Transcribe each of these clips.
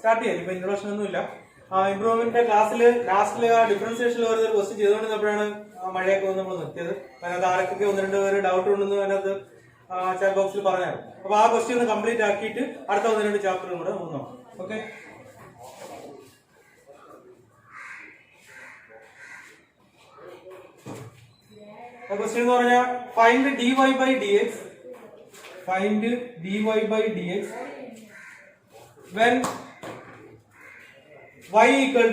Start ചെയ്യാം. ഇപ്പൊ introduction ഒന്നുമില്ല. ഇംപ്രൂവ്മെന്റിന്റെ ക്ലാസ്സിൽ ലാസ്റ്റില് ക്വസ്റ്റ്യൻ ചെയ്തുകൊണ്ടിരുന്നപ്പോഴാണ് മഴയൊക്കെ വന്ന് നമ്മൾ നിർത്തിയത്. അതിനകത്ത് ആരൊക്കെ ഒന്ന് രണ്ട് പേര് ഡൗട്ട് ഉണ്ടെന്ന് അതിനകത്ത് ചാറ്റ് ബോക്സിൽ പറഞ്ഞായിരുന്നു. അപ്പൊ ആ ക്വസ്റ്റ്യൻ ഒന്ന് കംപ്ലീറ്റ് ആക്കിയിട്ട് അടുത്ത ഒന്ന് രണ്ട് ചാപ്റ്ററും കൂടെ നോക്കാം. ഓക്കെ, ക്വസ്റ്റ്യൻ എന്ന് പറഞ്ഞാൽ find dy by dx, find dy by dx when y equal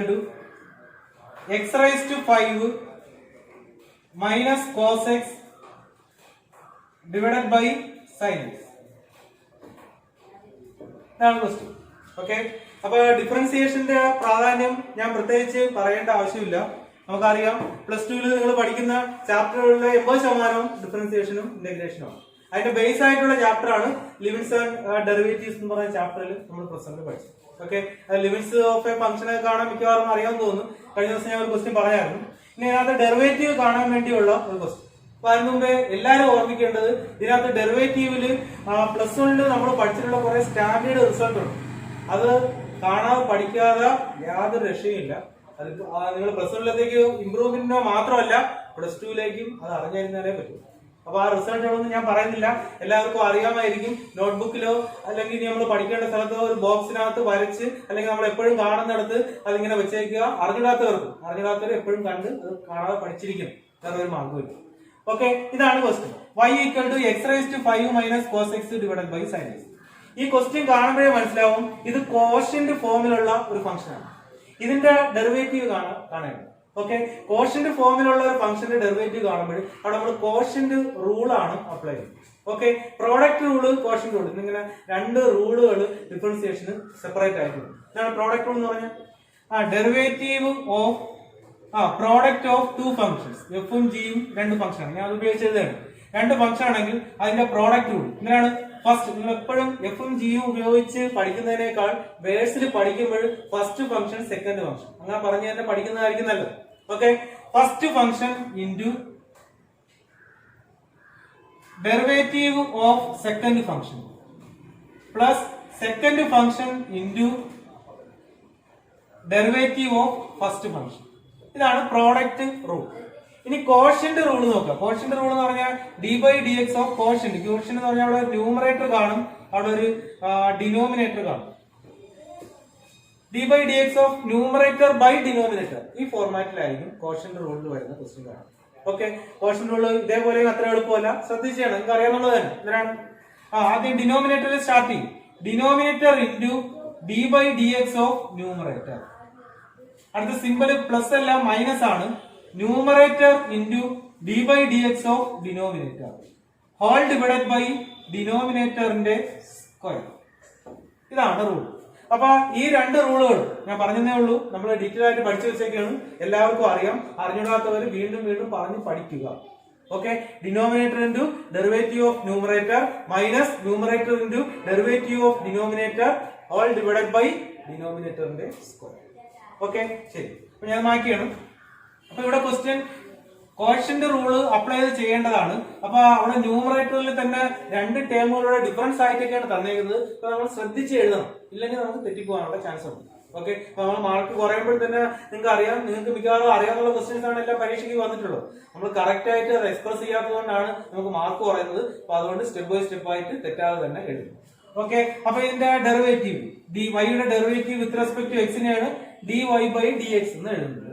to x raised to 5 minus cos x divided by sin x. ഇതാണ് ക്വസ്റ്റ്യൻ. ഓക്കെ, അപ്പൊ ഡിഫറൻസിയേഷന്റെ പ്രാധാന്യം ഞാൻ പ്രത്യേകിച്ച് പറയേണ്ട ആവശ്യമില്ല. നമുക്കറിയാം +2 നിങ്ങൾ പഠിക്കുന്ന ചാപ്റ്ററുകളിലെ 80% ഡിഫറൻസിയേഷനും ഇന്റഗ്രേഷനും. അതിന്റെ ബേസ് ആയിട്ടുള്ള ചാപ്റ്റർ ആണ് ലിമിറ്റ്സ് ആൻഡ് ഡെറിവേറ്റീവ്സ് എന്ന് പറയുന്ന ചാപ്റ്ററിൽ നമ്മൾ പ്രസന്റ് പഠിച്ചത്. ഓക്കെ, ലിമിറ്റ്സ് ഓഫ് എ ഫംഗ്ഷനെ കാണാൻ മിക്കവാറും അറിയാമെന്ന് തോന്നുന്നു. കഴിഞ്ഞ ദിവസം ഞാൻ ഒരു ക്വസ്റ്റ്യൻ പറയായിരുന്നു. ഇനി അതിനകത്ത് ഡെറിവേറ്റീവ് കാണാൻ വേണ്ടിയുള്ള ഒരു ക്വസ്റ്റ്യൻ. അപ്പൊ അതിന് മുമ്പേ എല്ലാവരും ഓർമ്മിക്കേണ്ടത് ഇതിനകത്ത് ഡെറിവേറ്റീവില് +1 നമ്മൾ പഠിച്ചിട്ടുള്ള കുറെ സ്റ്റാൻഡേർഡ് റിസൾട്ട് ഉണ്ട്. അത് കാണാതെ പഠിക്കാതെ യാതൊരു രക്ഷയില്ല. അത് നിങ്ങൾ +1 ഇംപ്രൂവ്മെന്റിനോ മാത്രമല്ല +2 അത് അറിഞ്ഞിരുന്നാലേ പറ്റൂ. അപ്പൊ ആ റിസൾട്ടുകളൊന്നും ഞാൻ പറയുന്നില്ല, എല്ലാവർക്കും അറിയാമായിരിക്കും. നോട്ട്ബുക്കിലോ അല്ലെങ്കിൽ നമ്മൾ പഠിക്കേണ്ട സ്ഥലത്തോ ഒരു ബോക്സിനകത്ത് വരച്ച് അല്ലെങ്കിൽ നമ്മൾ എപ്പോഴും കാണുന്നിടത്ത് അതിങ്ങനെ വെച്ചേക്കുക. അറിഞ്ഞിടാത്തവർ എപ്പോഴും കണ്ട് അത് കാണാതെ പഠിച്ചിരിക്കണം. വേറെ ഒരു മാർഗ്ഗമില്ല. ഓക്കെ, ഇതാണ് question. y equal to x raised to 5 minus cos x divided by sin x. ഈ ക്വസ്റ്റ്യൻ കാണുമ്പോഴേ മനസ്സിലാവും ഇത് കോഷ്യന്റ് ഫോമിലുള്ള ഒരു ഫംഗ്ഷൻ ആണ്. ഇതിന്റെ ഡെറിവേറ്റീവ് കാണേണ്ടത്. ഓക്കെ, കോഷ്യന്റ് ഫോമിലുള്ള ഒരു ഫംഗ്ഷന്റെ ഡെറിവേറ്റീവ് കാണുമ്പോൾ അവിടെ നമ്മൾ കോഷ്യന്റ് റൂൾ ആണ് അപ്ലൈ ചെയ്യുന്നത്. Okay, product rule, quotient rule, ഇങ്ങനെ രണ്ട് റൂളുകൾ ഡിഫറൻസിയേഷന് സെപ്പറേറ്റ് ആയിട്ടുണ്ട്. ഇതാണ് പ്രോഡക്റ്റ് റൂൾ എന്ന് പറഞ്ഞാൽ derivative of product of two functions. എഫും ജിയും രണ്ട് ഫംഗ്ഷൻ ആണ്. ഞാൻ അത് ഉപയോഗിച്ചതാണ്. രണ്ട് ഫംഗ്ഷൻ ആണെങ്കിൽ അതിന്റെ പ്രോഡക്റ്റ് റൂൾ ഇങ്ങനെയാണ്. ഫസ്റ്റ് നിങ്ങൾ എപ്പോഴും എഫും ജിയും ഉപയോഗിച്ച് പഠിക്കുന്നതിനേക്കാൾ ബേസിൽ പഠിക്കുമ്പോൾ ഫസ്റ്റ് ഫംഗ്ഷൻ സെക്കൻഡ് ഫംഗ്ഷൻ അങ്ങനെ പറഞ്ഞു തന്നെ പഠിക്കുന്നതായിരിക്കും നല്ലത്. Okay, first function into derivative of second function plus second function into derivative of first function. ഇതാണ് പ്രോഡക്റ്റ് റൂൾ. ഇനി കോഷ്യന്റ് റൂൾ നോക്കാം. കോഷ്യന്റ് റൂൾ എന്ന് പറഞ്ഞാൽ d/dx ഓഫ് കോഷ്യന്റ്. കോഷ്യന്റ് എന്ന് പറഞ്ഞാൽ അവിടെ ന്യൂമറേറ്റർ കാണും, അവിടെ ഒരു ഡിനോമിനേറ്റർ കാണും. d/dx of numerator by denominator. ഈ ഫോർമാറ്റിലായിരിക്കും കോഷ്യന്റ് റൂളിൽ വരുന്ന ക്വസ്റ്റ്യൻ കാണാം. ഓക്കെ, കോഷ്യന്റ് റൂൾ ഇതേപോലെ അത്ര എളുപ്പമല്ല, ശ്രദ്ധിച്ചാണ് നിങ്ങൾക്ക് അറിയാവുന്നത് തന്നെ. ഇതിനാണ് ആദ്യം ഡിനോമിനേറ്ററിൽ സ്റ്റാർട്ട് ചെയ്യും. Denominator into d/dx of numerator. അടുത്ത സിമ്പിൾ പ്ലസ് അല്ല മൈനസ് ആണ്. Numerator into d/dx of denominator whole divided by ഡിനോമിനേറ്ററിന്റെ സ്ക്വയർ. ഇതാണ് റൂൾ. അപ്പൊ ഈ രണ്ട് റൂളുകൾ ഞാൻ പറഞ്ഞതേ ഉള്ളൂ, നമ്മൾ ഡീറ്റെയിൽ ആയിട്ട് പഠിച്ചു വെച്ചേക്കാണ്, എല്ലാവർക്കും അറിയാം. അറിഞ്ഞിടാത്തവർ വീണ്ടും വീണ്ടും പറഞ്ഞ് പഠിക്കുക. Okay, denominator into derivative of numerator minus numerator into derivative of denominator whole divided by ഡിനോമിനേറ്ററിന്റെ സ്ക്വയർ. ഓക്കെ, ശരി. അപ്പൊ ഞാൻ മാറ്റിയാണ്. അപ്പൊ ഇവിടെ ക്വസ്റ്റ്യൻ കോഷ്യന്റ് റൂള് അപ്ലൈ ചെയ്യേണ്ടതാണ്. അപ്പൊ അവിടെ ന്യൂമറേറ്ററിൽ തന്നെ രണ്ട് ടേമുകളുടെ ഡിഫറൻസ് ആയിട്ടൊക്കെയാണ് തന്നേക്കുന്നത്. അപ്പൊ നമ്മൾ ശ്രദ്ധിച്ച് എഴുതണം, ഇല്ലെങ്കിൽ നമുക്ക് തെറ്റിപ്പോകാനുള്ള ചാൻസ് ഉണ്ട്. ഓക്കെ, അപ്പൊ നമ്മൾ മാർക്ക് കുറയുമ്പോൾ തന്നെ നിങ്ങൾക്ക് അറിയാം, നിങ്ങൾക്ക് മിക്കവാറും അറിയാവുന്ന ക്വസ്റ്റ്യൻസ് ആണ് എല്ലാ പരീക്ഷയ്ക്ക് വന്നിട്ടുള്ളത്. നമ്മൾ കറക്റ്റ് ആയിട്ട് എക്സ്പ്രസ് ചെയ്യാത്തതുകൊണ്ടാണ് നമുക്ക് മാർക്ക് കുറയുന്നത്. അപ്പൊ അതുകൊണ്ട് സ്റ്റെപ്പ് ബൈ സ്റ്റെപ്പ് ആയിട്ട് തെറ്റാതെ തന്നെ എഴുതും. ഓക്കെ, അപ്പൊ ഇതിന്റെ ഡെറിവേറ്റീവ് വൈയുടെ ഡെറിവേറ്റീവ് വിത്ത് റെസ്പെക്ട് ടു എക്സിനെയാണ് dy/dx എന്ന് എഴുതുന്നത്.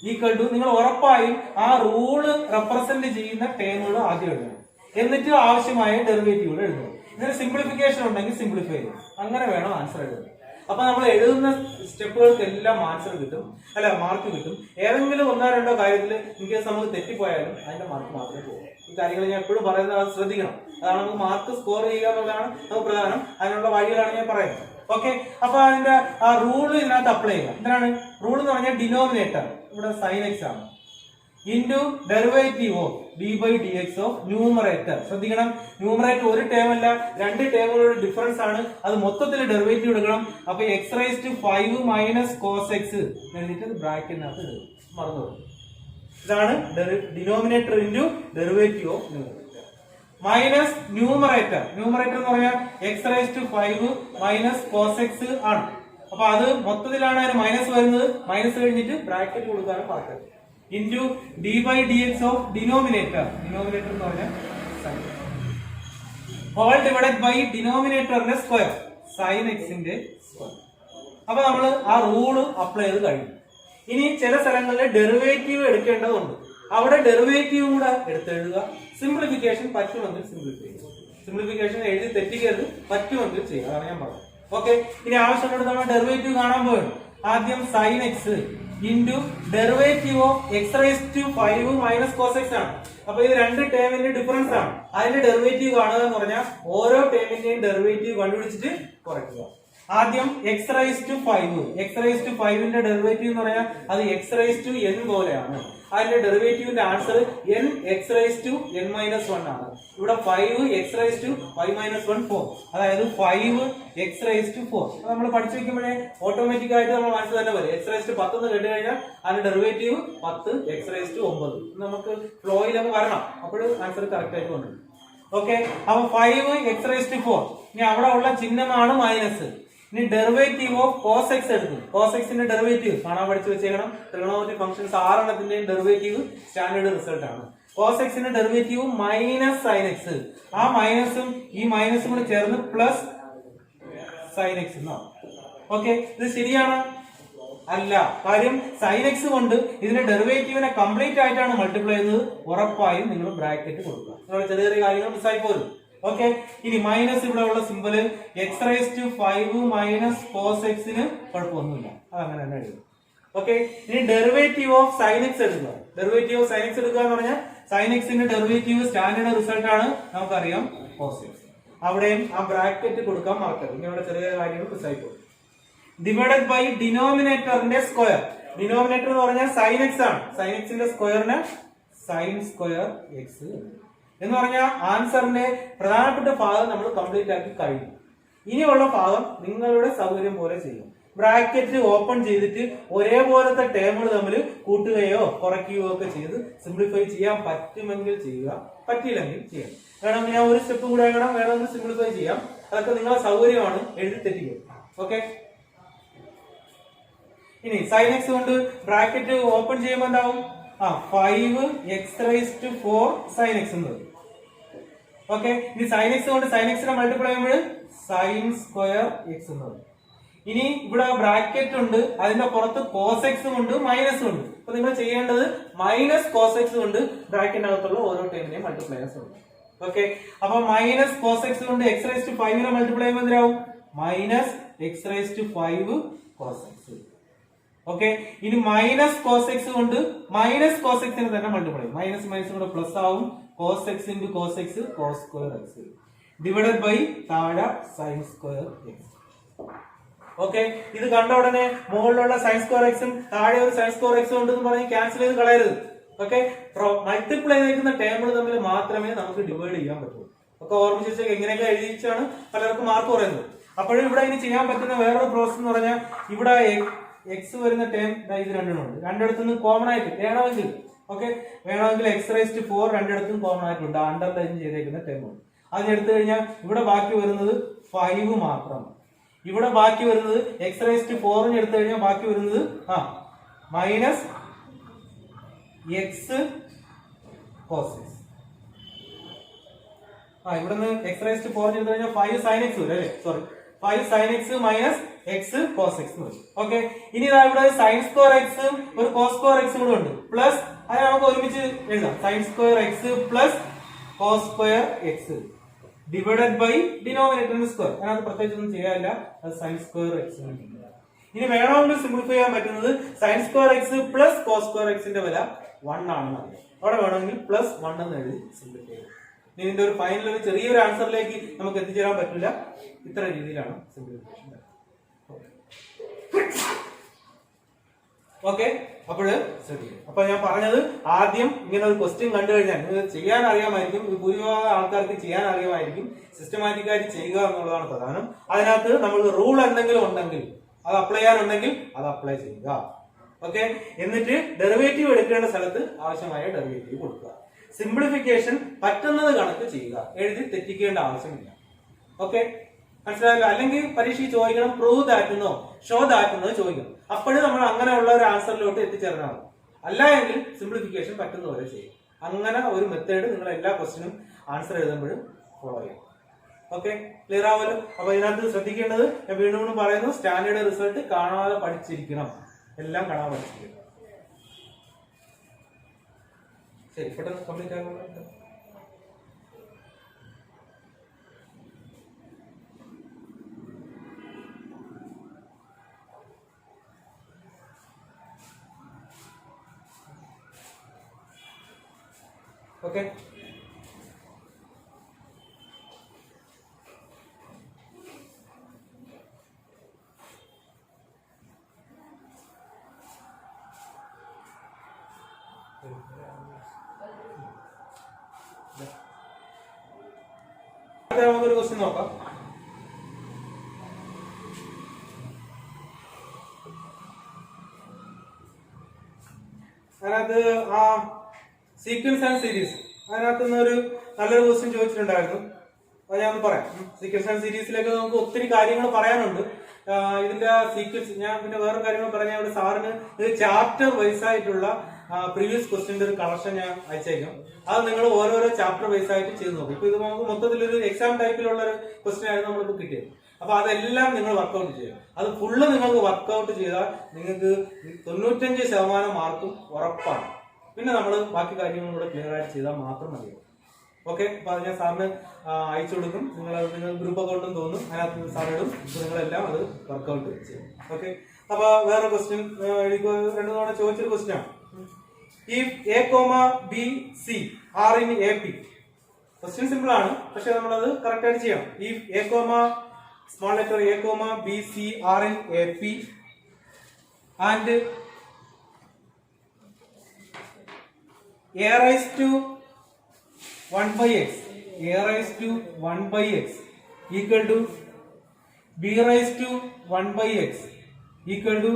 ഈക്വൽ ടു നിങ്ങൾ ഉറപ്പായും ആ റൂള് റെപ്രസെന്റ് ചെയ്യുന്ന ടേമുകൾ ആദ്യം എഴുതണം, എന്നിട്ട് ആവശ്യമായ ഡെറിവേറ്റീവുകൾ എഴുതണം. ഇതിന് സിംപ്ലിഫിക്കേഷൻ ഉണ്ടെങ്കിൽ സിംപ്ലിഫൈ ചെയ്യും. അങ്ങനെ വേണം ആൻസർ എഴുതാൻ. അപ്പൊ നമ്മൾ എഴുതുന്ന സ്റ്റെപ്പുകൾക്ക് എല്ലാം ആൻസർ കിട്ടും, അല്ല മാർക്ക് കിട്ടും. ഏതെങ്കിലും ഒന്നോ രണ്ടോ കാര്യത്തിൽ ഇൻകേസ് നമുക്ക് തെറ്റിപ്പോയാലും അതിന്റെ മാർക്ക് മാത്രമേ പോകും. ഈ കാര്യങ്ങൾ ഞാൻ എപ്പോഴും പറയുന്നത് അത് ശ്രദ്ധിക്കണം. അതാണ് നമുക്ക് മാർക്ക് സ്കോർ ചെയ്യുക എന്നുള്ളതാണ് നമുക്ക് പ്രധാനം. അതിനുള്ള വഴികളാണ് ഞാൻ പറയുന്നത്. ഓക്കെ, അപ്പൊ അതിന്റെ ആ റൂള് ഇതിനകത്ത് അപ്ലൈ ചെയ്യുക. എന്താണ് റൂൾ എന്ന് പറഞ്ഞാൽ ഡിനോമിനേറ്റർ ഇവിടെ sin x ആണ് into derivative of d/dx of numerator. ശ്രദ്ധിക്കണം, ന്യൂമറേറ്റർ ഒരു ടേം അല്ല, രണ്ട് ടേമുകളുടെ ഡിഫറൻസ് ആണ്. അത് മൊത്തത്തിൽ ഡെറിവേറ്റീവ് എടുക്കണം. അപ്പൊ x raised to 5 minus cos x എഴുതിയിട്ട് ബ്രാക്കറ്റിനകത്ത് എഴുതും, മറന്നു. ഇതാണ് denominator into derivative of numerator. Minus numerator എന്ന് പറഞ്ഞാൽ x raise to 5 minus cos x ആണ്. അപ്പൊ അത് മൊത്തത്തിലാണ് അതിന് മൈനസ് വരുന്നത്. മൈനസ് കഴിഞ്ഞിട്ട് ബ്രാക്കറ്റ് കൊടുക്കാനും മറക്കരുത്. Into D by D X of denominator എന്ന് പറഞ്ഞാൽ ഹോൾ ഡിവൈഡഡ് ബൈ ഡിനോമിനേറ്ററിന്റെ സ്ക്വയർ സൈൻ എക്സിന്റെ സ്ക്വയർ. അപ്പൊ നമ്മൾ ആ റൂള് അപ്ലൈ ചെയ്ത് കഴിഞ്ഞു. ഇനി ചില സ്ഥലങ്ങളിൽ ഡെറിവേറ്റീവ് എടുക്കേണ്ടതുണ്ട്. അവിടെ ഡെറിവേറ്റീവ് കൂടെ എടുത്തെഴുതുക. സിംപ്ലിഫിക്കേഷൻ പറ്റുമെങ്കിൽ സിംപ്ലിഫിക്കേഷൻ എഴുതി തെറ്റിക്കരുത്, പറ്റുമെങ്കിൽ ചെയ്യുക. അതാണ് ഞാൻ പറഞ്ഞത്. ഓക്കെ, ഇനി ആവശ്യമുള്ള നമ്മൾ ഡെറിവേറ്റീവ് കാണാൻ പോവുകയാണ്. ആദ്യം sine x into derivative of x raise to 5 minus cos x ആണ്. അപ്പൊ ഇത് രണ്ട് ടേമിന്റെ ഡിഫറൻസ് ആണ്. അതിന്റെ ഡെറിവേറ്റീവ് കാണുക എന്ന് പറഞ്ഞാൽ ഓരോ ടേമിന്റെയും ഡെറിവേറ്റീവ് കണ്ടുപിടിച്ചിട്ട് കുറയ്ക്കുക. ആദ്യം എക്സ് റൈസ് ടു 5ന്റെ ഡെറിവേറ്റീവ് എന്ന് പറഞ്ഞാൽ അത് എക്സ് റൈസ് ടു n പോലെയാണ്. അതിന്റെ ഡെറിവേറ്റീവിന്റെ answer n x raise to n minus 1 ആണ്. ഇവിടെ 5 എക്സ് റൈസ് ടു 5 മൈനസ് 1 4, അതായത് 5 എക്സ് റൈസ് ടു 4. നമ്മൾ പഠിച്ചു വെക്കുമ്പോഴേ ഓട്ടോമാറ്റിക് ആയിട്ട് നമ്മൾ മനസ്സിൽ തന്നെ വരും. എക്സ് റൈസ് ടു 10 എന്ന് കേട്ട് കഴിഞ്ഞാൽ അതിന്റെ ഡെറിവേറ്റീവ് 10 എക്സ് റൈസ് ടു 9. നമുക്ക് ഫ്ലോയിൽ അങ്ങ് വരണം, അപ്പോഴും ആൻസർ കറക്റ്റ് ആയിട്ട് വന്നു. ഓക്കെ, അപ്പൊ 5 എക്സ് റൈസ് ടു 4. ഇനി അവിടെ ഉള്ള ചിഹ്നമാണ് മൈനസ്. ഇനി ഡെറിവേറ്റീവ് ഓഫ് കോസ് എക്സ് എടുക്കും. കോസ് എക്സിന്റെ ഡെറിവേറ്റീവ് കാണാൻ പഠിച്ചു വെച്ചേക്കണം. Trigonometric functions 6 derivative standard result ആണ്. കോസ് എക്സിന്റെ ഡെറിവേറ്റീവ് മൈനസ് സൈൻ എക്സ്. ആ മൈനസും ഈ മൈനസും കൂടെ ചേർന്ന് പ്ലസ് സൈൻ എക്സ് എന്നാണ്. ഓക്കെ, ഇത് ശരിയാണ്? അല്ല. കാര്യം സൈൻ എക്സ് കൊണ്ട് ഇതിന്റെ ഡെറിവേറ്റീവിനെ കംപ്ലീറ്റ് ആയിട്ടാണ് മൾട്ടിപ്ലൈ ചെയ്യുന്നത്. ഉറപ്പായും നിങ്ങൾ ബ്രാക്കറ്റ് കൊടുക്കുക. നിങ്ങളുടെ ചെറിയ ചെറിയ കാര്യങ്ങൾ മിസ്സായി പോരും. ഓക്കെ, ഇനി മൈനസ് ഇവിടെ ഉള്ള simple x raise to 5 minus cos എക്സിന് കുഴപ്പമൊന്നുമില്ല, അതങ്ങനെ തന്നെ എഴുതും. ഓക്കെ, ഇനി ഡെറിവേറ്റീവ് ഓഫ് സൈൻ എക്സ് എടുക്കുക. എന്ന് പറഞ്ഞാൽ സൈൻ എക്സിന്റെ ഡെറിവേറ്റീവ് സ്റ്റാൻഡേർഡ് റിസൾട്ട് ആണ്, നമുക്കറിയാം കോസ് എക്സ്. അവിടെയും ആ ബ്രാക്കറ്റ് കൊടുക്കാൻ മറക്കരുത്. ഇങ്ങനെ ചെറിയ കാര്യങ്ങൾ മിസ്സായി പോകും. ഡിവൈഡഡ് ബൈ ഡിനോമിനേറ്ററിന്റെ സ്ക്വയർ. ഡിനോമിനേറ്റർ എന്ന് പറഞ്ഞാൽ സൈൻ എക്സ് ആണ്. സൈൻ എക്സിന്റെ സ്ക്വയറിന് സൈൻ സ്ക്വയർ എക്സ് എന്ന് പറഞ്ഞാൽ ആൻസറിന്റെ പ്രധാനപ്പെട്ട ഭാഗം നമ്മൾ കംപ്ലീറ്റ് ആക്കി കഴിഞ്ഞു. ഇനിയുള്ള ഭാഗം നിങ്ങളുടെ സൗകര്യം പോലെ ചെയ്യും. ബ്രാക്കറ്റ് ഓപ്പൺ ചെയ്തിട്ട് ഒരേപോലത്തെ ടേമുകൾ തമ്മിൽ കൂട്ടുകയോ കുറയ്ക്കുകയോ ഒക്കെ ചെയ്ത് സിംപ്ലിഫൈ ചെയ്യാൻ പറ്റുമെങ്കിൽ ചെയ്യുക, പറ്റിയില്ലെങ്കിൽ ചെയ്യാം. വേണമെങ്കിൽ ഞാൻ ഒരു സ്റ്റെപ്പ് കൂടെ വേണമെങ്കിൽ സിംപ്ലിഫൈ ചെയ്യാം. അതൊക്കെ നിങ്ങളുടെ സൗകര്യമാണ്, എഴുതി തെറ്റിക്കുക. ഓക്കെ, ഇനി സൈൻ എക്സ് കൊണ്ട് ബ്രാക്കറ്റ് ഓപ്പൺ ചെയ്യുമ്പോൾ എന്താവും? 5 x raise to 4 sine x എന്ന് വരും. ഓക്കെ, ഇനി സൈൻ എക്സ് കൊണ്ട് സൈൻ എക്സിനെ മൾട്ടിപ്ലൈ ചെയ്യുമ്പോൾ സൈൻ സ്ക്വയർ എക്സ് എന്ന് വരും. ഇനി ഇവിടെ ബ്രാക്കറ്റ് ഉണ്ട്, അതിന്റെ പുറത്ത് കോസ് എക്സും ഉണ്ട് മൈനസും ഉണ്ട്. അപ്പൊ നിങ്ങൾ ചെയ്യേണ്ടത് മൈനസ് കോസ് എക്സ് കൊണ്ട് ബ്രാക്കറ്റിനകത്തുള്ള ഓരോ ടേമിനെയും മൾട്ടിപ്ലൈ ഉണ്ട്. ഓക്കെ, അപ്പൊ മൈനസ് കോസ് എക്സ് കൊണ്ട് എക്സ് റൈസ് ടു 5 മൾട്ടിപ്ലൈ ചെയ്യുമ്പോൾ എന്തിനാവും? Minus X raise to 5 cos X. Okay, ഇനി മൈനസ് കോസ് എക്സ് കൊണ്ട് മൈനസ് കോസ് എക്സിനെ തന്നെ മൾട്ടിപ്ലൈ ചെയ്യും. മൈനസ് മൈനസ് കൂടെ പ്ലസ് ആവും. Cos X into cos X, cos square X divided by താഴെ സൈൻ സ്ക്വയർ എക്സ്. ഓക്കെ, ഇത് കണ്ട ഉടനെ മുകളിലുള്ള സൈൻ സ്ക്വയർ എക്സും താഴെ ഒരു സൈൻ സ്ക്വയർ എക്സും ഉണ്ടെന്ന് പറഞ്ഞ് ക്യാൻസൽ ചെയ്ത് കളയരുത്. ഓക്കെ, മൾട്ടിപ്ലൈ ചെയ്തിരിക്കുന്ന ടേബിൾ തമ്മിൽ മാത്രമേ നമുക്ക് ഡിവൈഡ് ചെയ്യാൻ പറ്റൂ. ഒക്കെ ഓർമ്മിച്ച് എങ്ങനെയൊക്കെ എഴുതിച്ചാണ് പലർക്കും മാർക്ക് പറയുന്നത്. അപ്പോഴും ഇവിടെ ഇനി ചെയ്യാൻ പറ്റുന്ന വേറൊരു പ്രോസസ് എന്ന് പറഞ്ഞാൽ ഇവിടെ എക്സ് വരുന്ന ടേം ഇത് രണ്ടെണ്ണമുണ്ട്. രണ്ടിടത്തുനിന്ന് കോമൺ ആയിട്ട് വേണമെങ്കിൽ എക്സ് റൈസ് ടു 4 രണ്ടിടത്തും കോമൺ ആയിട്ടുണ്ട്. അണ്ടർലൈൻ ചെയ്തേക്കുന്ന ടേമുണ്ട്. അതിനെടുത്തു കഴിഞ്ഞാൽ ഇവിടെ ബാക്കി വരുന്നത് 5 മാത്രമാണ്. ഇവിടെ ബാക്കി വരുന്നത് എക്സ് റൈസ് ടു 4 എടുത്തു കഴിഞ്ഞാൽ ബാക്കി വരുന്നത് മൈനസ് എക്സ് കോസ് എക്സ്. ഇവിടെ നിന്ന് എക്സ് റൈസ് ടു 4 എടുത്തു കഴിഞ്ഞാൽ 5 സൈൻ എക്സ് വരും അല്ലേ? Sorry, 5 sine x minus x cos x വരും. ഓക്കെ, ഇനി ഇവിടെ സൈൻ സ്ക്വയർ എക്സും ഒരു കോസ് സ്ക്വയർ എക്സും കൂടെ ഉണ്ട്. പ്ലസ് അത് നമുക്ക് ഒരുമിച്ച് എഴുതാം. Sine square X plus cos square X divided by ഡിനോമിനേറ്ററിന്റെ സ്ക്വയർ. അതിനകത്ത് പ്രത്യേകിച്ച് ഒന്നും ചെയ്യാനില്ല, അത് സൈൻ സ്ക്വയർ എക്സ്. ഇനി വേണമെങ്കിൽ സിംപ്ലിഫൈ ചെയ്യാൻ പറ്റുന്നത് sine square X plus cos square എക്സിന്റെ വില 1 ആണെന്ന് അറിയാം. അവിടെ വേണമെങ്കിൽ പ്ലസ് 1 എന്ന് എഴുതി സിംപ്ലിഫൈ ചെയ്യാം. ഇതിന്റെ ഒരു ഫൈനൽ ഒരു ചെറിയൊരു ആൻസറിലേക്ക് നമുക്ക് എത്തിച്ചേരാൻ പറ്റില്ല. ഇത്ര രീതിയിലാണ് സിംപ്ലിഫിക്കേഷൻ. ഓക്കെ, അപ്പോഴ് ശ്രദ്ധിക്കും. അപ്പൊ ഞാൻ പറഞ്ഞത് ആദ്യം ഇങ്ങനെ ഒരു ക്വസ്റ്റ്യൻ കണ്ടു കഴിഞ്ഞാൽ നിങ്ങൾക്ക് ചെയ്യാൻ അറിയാമായിരിക്കും, ഭൂരിഭാഗം ആൾക്കാർക്ക് ചെയ്യാൻ അറിയാമായിരിക്കും. സിസ്റ്റമാറ്റിക് ആയിട്ട് ചെയ്യുക എന്നുള്ളതാണ് പ്രധാനം. അതിനകത്ത് നമ്മൾ റൂൾ എന്തെങ്കിലും ഉണ്ടെങ്കിൽ അത് അപ്ലൈ ചെയ്യാനുണ്ടെങ്കിൽ അത് അപ്ലൈ ചെയ്യുക. ഓക്കെ, എന്നിട്ട് ഡെറിവേറ്റീവ് എടുക്കേണ്ട സ്ഥലത്ത് ആവശ്യമായ ഡെറിവേറ്റീവ് കൊടുക്കുക. സിംപ്ലിഫിക്കേഷൻ പറ്റുന്നത് കണക്ക് ചെയ്യുക, എഴുതി തെറ്റിക്കേണ്ട ആവശ്യമില്ല. ഓക്കെ, മനസ്സിലായല്ലോ? അല്ലെങ്കിൽ പരീക്ഷയ്ക്ക് ചോദിക്കണം പ്രൂവ് ദാറ്റെന്നോ ഷോ ദാറ്റെന്നോ ചോദിക്കണം. അപ്പോഴും നമ്മൾ അങ്ങനെയുള്ള ഒരു ആൻസറിലോട്ട് എത്തിച്ചേർന്നാൽ മതി. അല്ല എങ്കിൽ സിംപ്ലിഫിക്കേഷൻ പറ്റുന്ന പോലെ ചെയ്യും. അങ്ങനെ ഒരു മെത്തേഡ് നിങ്ങൾ എല്ലാ ക്വസ്റ്റിനും ആൻസർ എഴുതുമ്പോഴും ഫോളോ ചെയ്യും. ഓക്കെ, ക്ലിയർ ആവല്ലോ? അപ്പൊ ഇതിനകത്ത് ശ്രദ്ധിക്കേണ്ടത് ഞാൻ വീണ്ടും വീണ്ടും പറയുന്നു, സ്റ്റാൻഡേർഡ് റിസൾട്ട് കാണാതെ പഠിച്ചിരിക്കണം, എല്ലാം കാണാൻ പഠിച്ചിരിക്കണം. ശരി, പെട്ടെന്ന് കംപ്ലീറ്റ് ആകുമ്പോൾ ഓക്കെ. നമുക്കൊരു ക്വസ്റ്റ്യൻ നോക്കാം. അതിനകത്ത് സീക്വൻസ് ആൻഡ് സീരീസ്, അതിനകത്ത് നിന്ന് ഒരു നല്ലൊരു ക്വസ്റ്റ്യൻ ചോദിച്ചിട്ടുണ്ടായിരുന്നു. അത് ഞാൻ പറയാം. സീക്വൻസ് ആൻഡ് സീരീസിലേക്ക് നമുക്ക് ഒത്തിരി കാര്യങ്ങൾ പറയാനുണ്ട്. ഇതിന്റെ സീക്വൻസ് ഞാൻ പിന്നെ വേറെ കാര്യങ്ങൾ പറഞ്ഞാൽ ഇവിടെ സാറിന് ഇത് ചാപ്റ്റർ വൈസ് ആയിട്ടുള്ള പ്രീവിയസ് ക്വസ്റ്റ്യന്റെ ഒരു കളക്ഷൻ ഞാൻ അയച്ചേക്കാം. അത് നിങ്ങൾ ഓരോരോ ചാപ്റ്റർ വൈസ് ആയിട്ട് ചെയ്ത് നോക്കും. ഇപ്പൊ ഇത് നമുക്ക് മൊത്തത്തിലൊരു എക്സാം ടൈപ്പിലുള്ള ഒരു ക്വസ്റ്റ്യൻ ആയിരുന്നു നമ്മളിപ്പോ കിട്ടിയത്. അപ്പൊ അതെല്ലാം നിങ്ങൾ വർക്ക്ഔട്ട് ചെയ്യുക. അത് ഫുള്ള് നിങ്ങൾക്ക് വർക്ക്ഔട്ട് ചെയ്താൽ നിങ്ങൾക്ക് 95% മാർക്കും ഉറപ്പാണ്. പിന്നെ നമ്മൾ ബാക്കി കാര്യങ്ങളും കൂടെ ക്ലിയർ ആയിട്ട് ചെയ്താൽ മാത്രം മതിയാവും. ഓക്കെ, അപ്പൊ അത് ഞാൻ സാറിന് അയച്ചു കൊടുക്കും. നിങ്ങൾ ഗ്രൂപ്പ് അക്കൗണ്ടും തോന്നും, അതിനകത്ത് സാറിടും. നിങ്ങളെല്ലാം അത് വർക്ക്ഔട്ട് ചെയ്യും. ഓക്കെ, അപ്പൊ വേറെ ക്വസ്റ്റ്യൻ എനിക്ക് 2 തവണ ചോദിച്ചൊരു ക്വസ്റ്റ്യൻ ആണ്. If A, B, C are in AP. Question simple ആണ്, പക്ഷെ നമ്മളത് കറക്റ്റ് ആയിട്ട് ചെയ്യണം. If A, small letter A, B, C are in AP and A raised to 1 by x, A raised to 1 by x equal to B raised to 1 by x equal to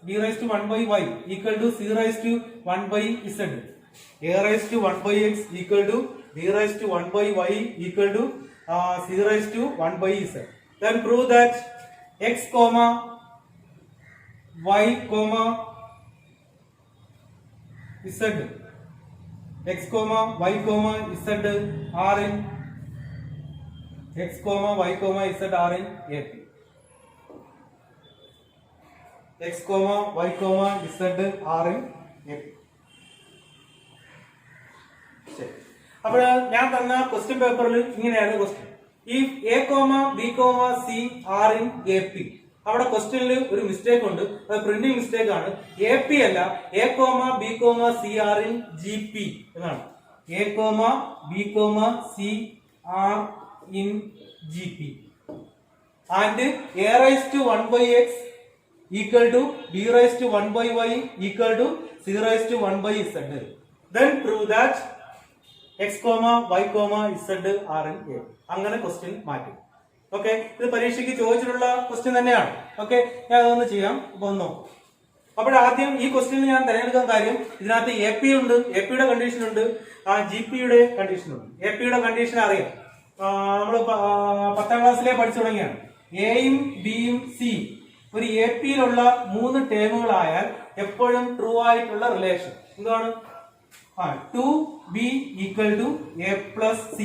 B raised to 1 by y equal to C raised to 1 by z. A raised to 1 by x equal to B raised to 1 by y equal to C raised to 1 by z. Then prove that x, y, z, x, y, z are in x, y, z are in AP. X, y, z are in AP. ശരി, അപ്പോൾ ഞാൻ തന്ന question പേപ്പറിൽ ഇങ്ങനെയാണ് question. If A, B, C are in AP. അവിടെ ക്വസ്റ്റ്യനിൽ ഒരു mistake ഉണ്ട്, അത് പ്രിന്റിംഗ് മിസ്റ്റേക്ക് ആണ്. AP അല്ല, A, B, C are in GP എന്നാണ്. A, B, C are in GP and A raised to 1 by x equal to B raised to 1 by y equal to C raised to 1 by z. Then prove that x, y, z are in A. അങ്ങനെ question മാറ്റി. Okay, ഇത് പരീക്ഷയ്ക്ക് ചോദിച്ചിട്ടുള്ള question തന്നെയാണ്. Okay, ഞാൻ അതൊന്ന് ചെയ്യാം. അപ്പൊ ഒന്നോ അപ്പോഴാദ്യം ഈ ക്വസ്റ്റ്യൻ ഞാൻ തിരഞ്ഞെടുക്കാൻ കാര്യം, ഇതിനകത്ത് AP ഉണ്ട്, APയുടെ കണ്ടീഷൻ ഉണ്ട്, GPയുടെ കണ്ടീഷൻ ഉണ്ട്. APയുടെ കണ്ടീഷൻ അറിയാം, നമ്മൾ 10ാം ക്ലാസ്സിലെ പഠിച്ചു തുടങ്ങിയാണ്. എയും ബിയും സിയും ഒരു APയിലുള്ള 3 ടേമുകളായാൽ എപ്പോഴും ട്രൂ ആയിട്ടുള്ള റിലേഷൻ എന്താണ്? 2B equal to A plus C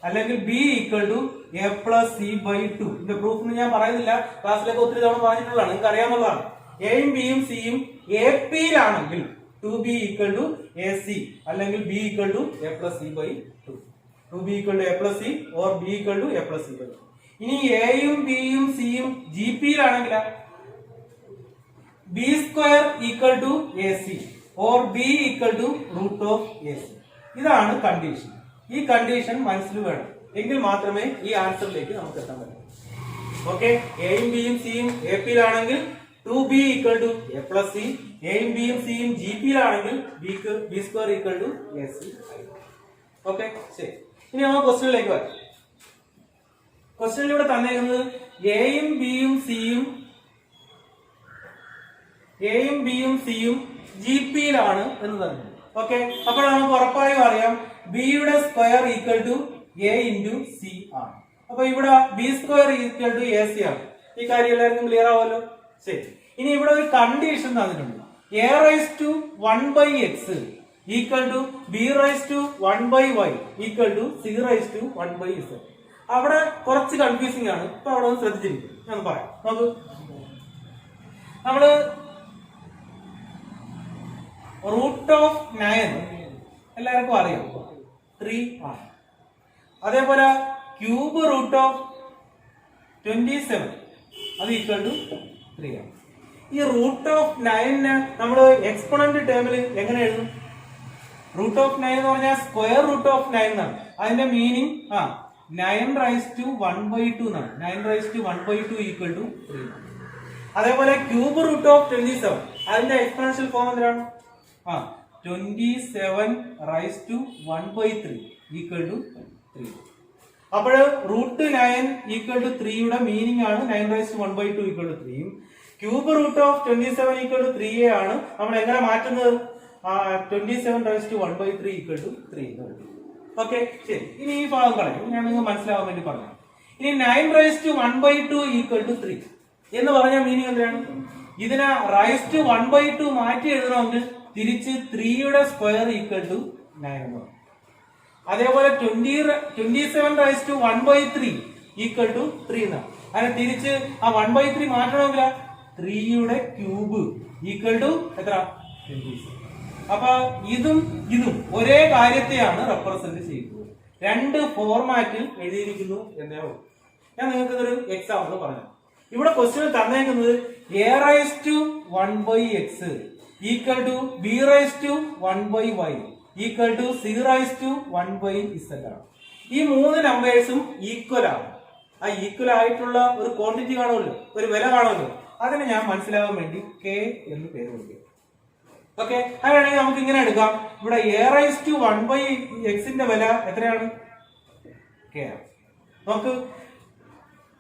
അല്ലെങ്കിൽ B equal to A plus C by 2. ഇതിന്റെ പ്രൂഫ് ഞാൻ പറയുന്നില്ല, ക്ലാസ്സിലേക്ക് ഒത്തിരി തവണ പറഞ്ഞിട്ടുള്ളതാണ്, നിങ്ങൾക്ക് അറിയാവുന്നതാണ്. എയും ബിയും സിയും APയിലാണെങ്കിൽ 2B equal to AC അല്ലെങ്കിൽ B equal to A plus C by 2. 2B equal to A plus C or B equal to A plus C by 2. ഇനി എയും ബിയും സിയും GPയിലാണെങ്കിൽ B square equal to AC or B equal to root of AC. ഇതാണ് condition. ഈ condition മനസ്സിൽ വേണം, എങ്കിൽ മാത്രമേ ഈ ആൻസറിലേക്ക് നമുക്ക് എത്താൻ പറ്റൂ. ഓക്കെ, എയും ബിയും സിയും APയിലാണെങ്കിൽ 2B equal to A plus C, എയും ബിയും സിയും GPയിലാണെങ്കിൽ B square equal to AC. Okay, ശരി. ഇനി നമ്മൾ ക്വസ്റ്റ്യനിലേക്ക് വരാം. ക്വസ്റ്റ്യനിലൂടെ തന്നേക്കുന്നത് എയും ബിയും സിയും എയും ബിയും സിയും ജി പിയിലാണ് എന്ന് പറഞ്ഞു. ഓക്കെ, അപ്പോൾ നമുക്ക് ഉറപ്പായും അറിയാം ബിയുടെ square equal to A into C ആണ്. അപ്പൊ ഇവിടെ B square equal to A C ആണ്. ഈ കാര്യം എല്ലാവർക്കും ക്ലിയർ ആവുമല്ലോ. ശരി, ഇനി ഇവിടെ ഒരു കണ്ടീഷൻ തന്നിട്ടുണ്ട്. A raise to 1/x equal to B raise to 1/y equal to C raise to 1/z. അവിടെ കുറച്ച് കൺഫ്യൂസിംഗ് ആണ്. ഇപ്പൊ അവിടെ ഒന്ന് ശ്രദ്ധിച്ചിരിക്കും, ഞാൻ പറയാം. നോക്ക്, നമ്മള് റൂട്ട് ഓഫ് 9 എല്ലാവർക്കും അറിയാം 3 ആണ്. അതേപോലെ ക്യൂബ് റൂട്ട് ഓഫ് 27 അത് ഈക്വൽ ടു 3 ആണ്. ഈ റൂട്ട് ഓഫ് 9 നമ്മൾ എക്സ്പോണന്റ് ടേമിൽ എങ്ങനെ എഴുതും? റൂട്ട് ഓഫ് 9 എന്ന് പറഞ്ഞാൽ സ്ക്വയർ റൂട്ട് ഓഫ് 9 എന്നാണ്. അതിന്റെ മീനിങ് 9 റൈസ് ടു 1/2 എന്നാണ്. 9 റൈസ് ടു 1/2 ഈക്വൽ ടു 3. അതേപോലെ ക്യൂബ് റൂട്ട് ഓഫ് 27 അതിന്റെ എക്സ്പോണൻഷ്യൽ ഫോം എന്താണ്? 27 റൈസ് ടു 1/3 ഈക്വൽ ടു 3. അപ്പോൾ റൂട്ട് 9 ഈക്വൽ ടു 3യുടെ മീനിങ് ആണ് 9 raise to 1/2 equal to 3. Cube root of 27 equal to 3a ആണ്. നമ്മൾ എങ്ങനെ മാറ്റുന്നത്? 27 raise to 1/3 equal to 3. Okay, ശരി. ഇനി ഈ ഭാഗം കളയും, ഞാൻ നിങ്ങൾക്ക് മനസ്സിലാവാൻ വേണ്ടി പറഞ്ഞു. ഇനി 9 റൈസ് ടു 1/2 ഈക്വൽ ടു 3 എന്ന് പറഞ്ഞ മീനിങ് എന്താണ്? ഇതിനെ റൈസ് ടു 1/2 മാറ്റി എഴുതണമെങ്കിൽ തിരിച്ച് 3യുടെ സ്ക്വയർ ഈക്വൽ ടു 9 എന്ന് പറയും. അതേപോലെ 27 റൈസ് ടു 1/3 ഈക്വൽ ടു 3 എന്നാണ്. അങ്ങനെ തിരിച്ച് ആ 1/3 മാറ്റണമെങ്കിൽ 3യുടെ ക്യൂബ് ഈക്വൽ ടു എത്ര? 27. അപ്പൊ ഇതും ഒരേ കാര്യത്തെയാണ് റെപ്രസെന്റ് ചെയ്യുന്നത്. രണ്ട് ഫോർമാറ്റിൽ എഴുതിയിരിക്കുന്നു എന്നേ ഉള്ളൂ. ഞാൻ നിങ്ങൾക്ക് ഇതൊരു എക്സാമ്പിൾ പറഞ്ഞു. ഇവിടെ ക്വസ്റ്റ്യൻ തന്നേക്കുന്നത് A raise to 1/x equal to B raise to 1/y equal to C raise to 1/z ആണ്. ഈ മൂന്ന് നമ്പേഴ്സും ഈക്വൽ ആണ്. ആ ഈക്വൽ ആയിട്ടുള്ള ഒരു ക്വാണ്ടിറ്റി കാണുമല്ലോ, ഒരു വില കാണുമല്ലോ, അതിനെ ഞാൻ മനസ്സിലാവാൻ വേണ്ടി കെ എന്ന് പേര് കൊടുക്കുക. ഓക്കെ, അങ്ങനെയാണെങ്കിൽ നമുക്ക് ഇങ്ങനെ എടുക്കാം. ഇവിടെ എ റൈസ് ടു 1/x വില എത്രയാണ്? കെ ആണ്. നമുക്ക്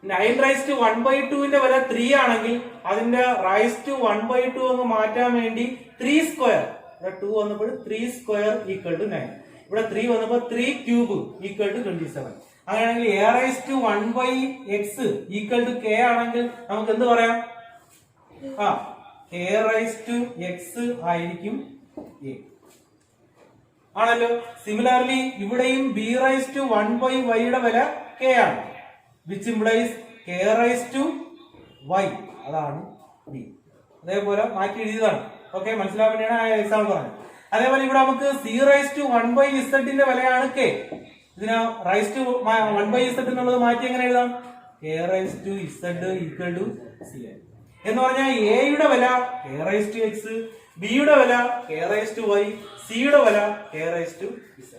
9 റൈസ് ടു 1/2 വില 3 ആണെങ്കിൽ അതിന്റെ റൈസ് ടു 1/2 അങ്ങ് മാറ്റാൻ വേണ്ടി 3 സ്ക്വയർ, 2 വന്നപ്പോൾ 3 സ്ക്വയർ ഈക്വൽ ടു 9. ഇവിടെ 3 വന്നപ്പോൾ 3 ക്യൂബ് ഈക്വൽ ടു 27. അങ്ങനെയാണെങ്കിൽ A raise to 1/x equal to K ആണെങ്കിൽ നമുക്ക് എന്ത് പറയാം? എ റൈസ് ടു എക്സ് ആയിരിക്കും എ ആണല്ലോ. സിമിലർലി ഇവിടെയും ബി റൈസ് ടു 1/y വില കെ ആണ്. Which implies K raise to y, അതാണ് ബി. അതേപോലെ മാറ്റി എഴുതിയതാണ്. ഓക്കെ, മനസ്സിലാൻ വേണ്ടിയാണ് ആ എക്സാമ്പിൾ പറഞ്ഞത്. അതേപോലെ ഇവിടെ നമുക്ക് സി റൈസ് ടു 1/z വിലയാണ് കെ. ഇതിന് റൈസ് ടു 1/z എന്നുള്ളത് മാറ്റി എങ്ങനെ എഴുതാം? K raise to z equal to C എന്ന് പറഞ്ഞാൽ എയുടെ വില കെ റൈസ് ടു എക്സ്, ബിയുടെ വില കെ റൈസ് ടു വൈ, സിയുടെ വില K raise to z.